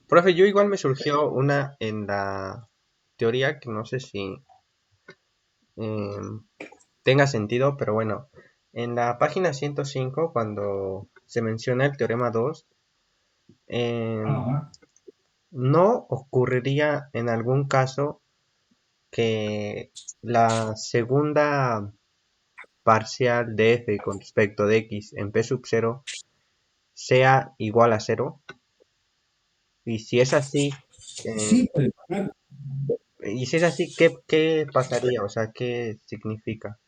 Profe, yo igual me surgió una en la teoría que no sé si tenga sentido, pero bueno, en la página 105, cuando se menciona el teorema 2, Ajá. ¿no ocurriría en algún caso que la segunda parcial de f con respecto de x en p sub 0 sea igual a 0? Y si es así, Sí, pues, ¿qué pasaría? O sea, ¿qué significa?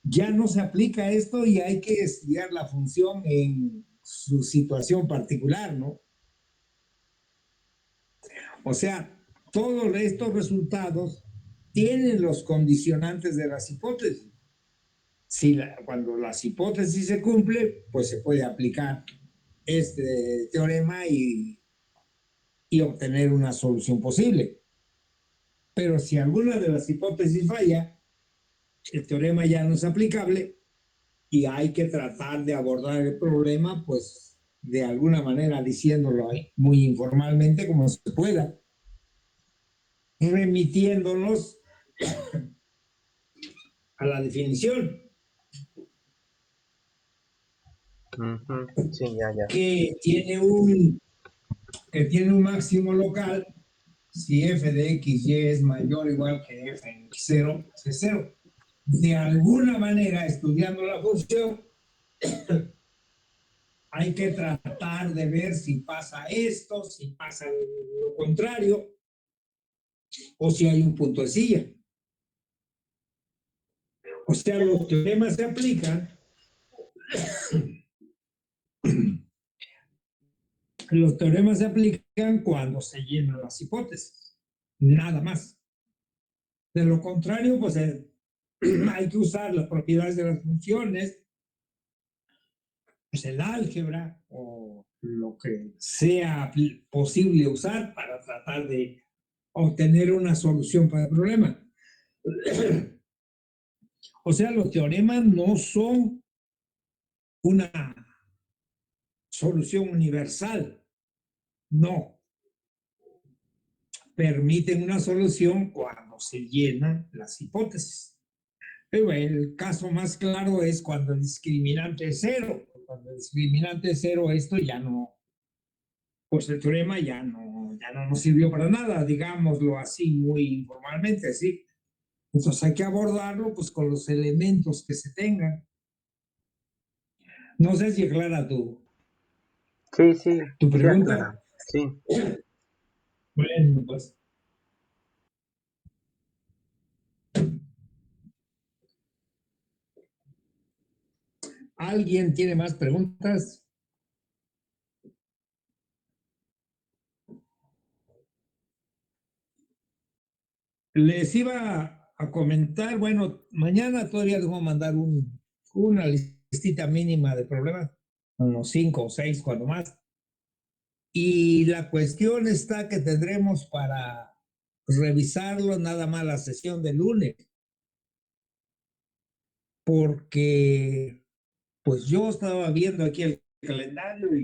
ya no se aplica esto y hay que estudiar la función en su situación particular, ¿no? O sea, todos estos resultados tienen los condicionantes de las hipótesis. Si cuando las hipótesis se cumplen, pues se puede aplicar este teorema y obtener una solución posible. Pero si alguna de las hipótesis falla, el teorema ya no es aplicable y hay que tratar de abordar el problema, pues de alguna manera diciéndolo muy informalmente como se pueda, remitiéndonos a la definición Sí, ya. que tiene un máximo local si f de x, y es mayor o igual que f en x0, es cero. De alguna manera, estudiando la función, hay que tratar de ver si pasa esto, si pasa lo contrario, o si hay un punto de silla. O sea, los teoremas se aplican, cuando se llenan las hipótesis, nada más. De lo contrario, pues hay que usar las propiedades de las funciones, pues el álgebra o lo que sea posible usar para tratar de obtener una solución para el problema. O sea, los teoremas no son una solución universal, no. Permiten una solución cuando se llenan las hipótesis. Pero el caso más claro es cuando el discriminante es cero. Cuando el discriminante es cero, esto ya no pues el teorema ya no nos sirvió para nada, digámoslo así, muy informalmente, ¿sí? Entonces hay que abordarlo pues con los elementos que se tengan. No sé si aclara Sí, sí, tu sí, pregunta. aclara. Sí. Bueno, pues. ¿Alguien tiene más preguntas? Les iba a comentar, bueno, mañana todavía les voy a mandar una listita mínima de problemas, unos 5 o 6 cuando más. Y la cuestión está que tendremos para revisarlo nada más la sesión de lunes, porque pues yo estaba viendo aquí el calendario y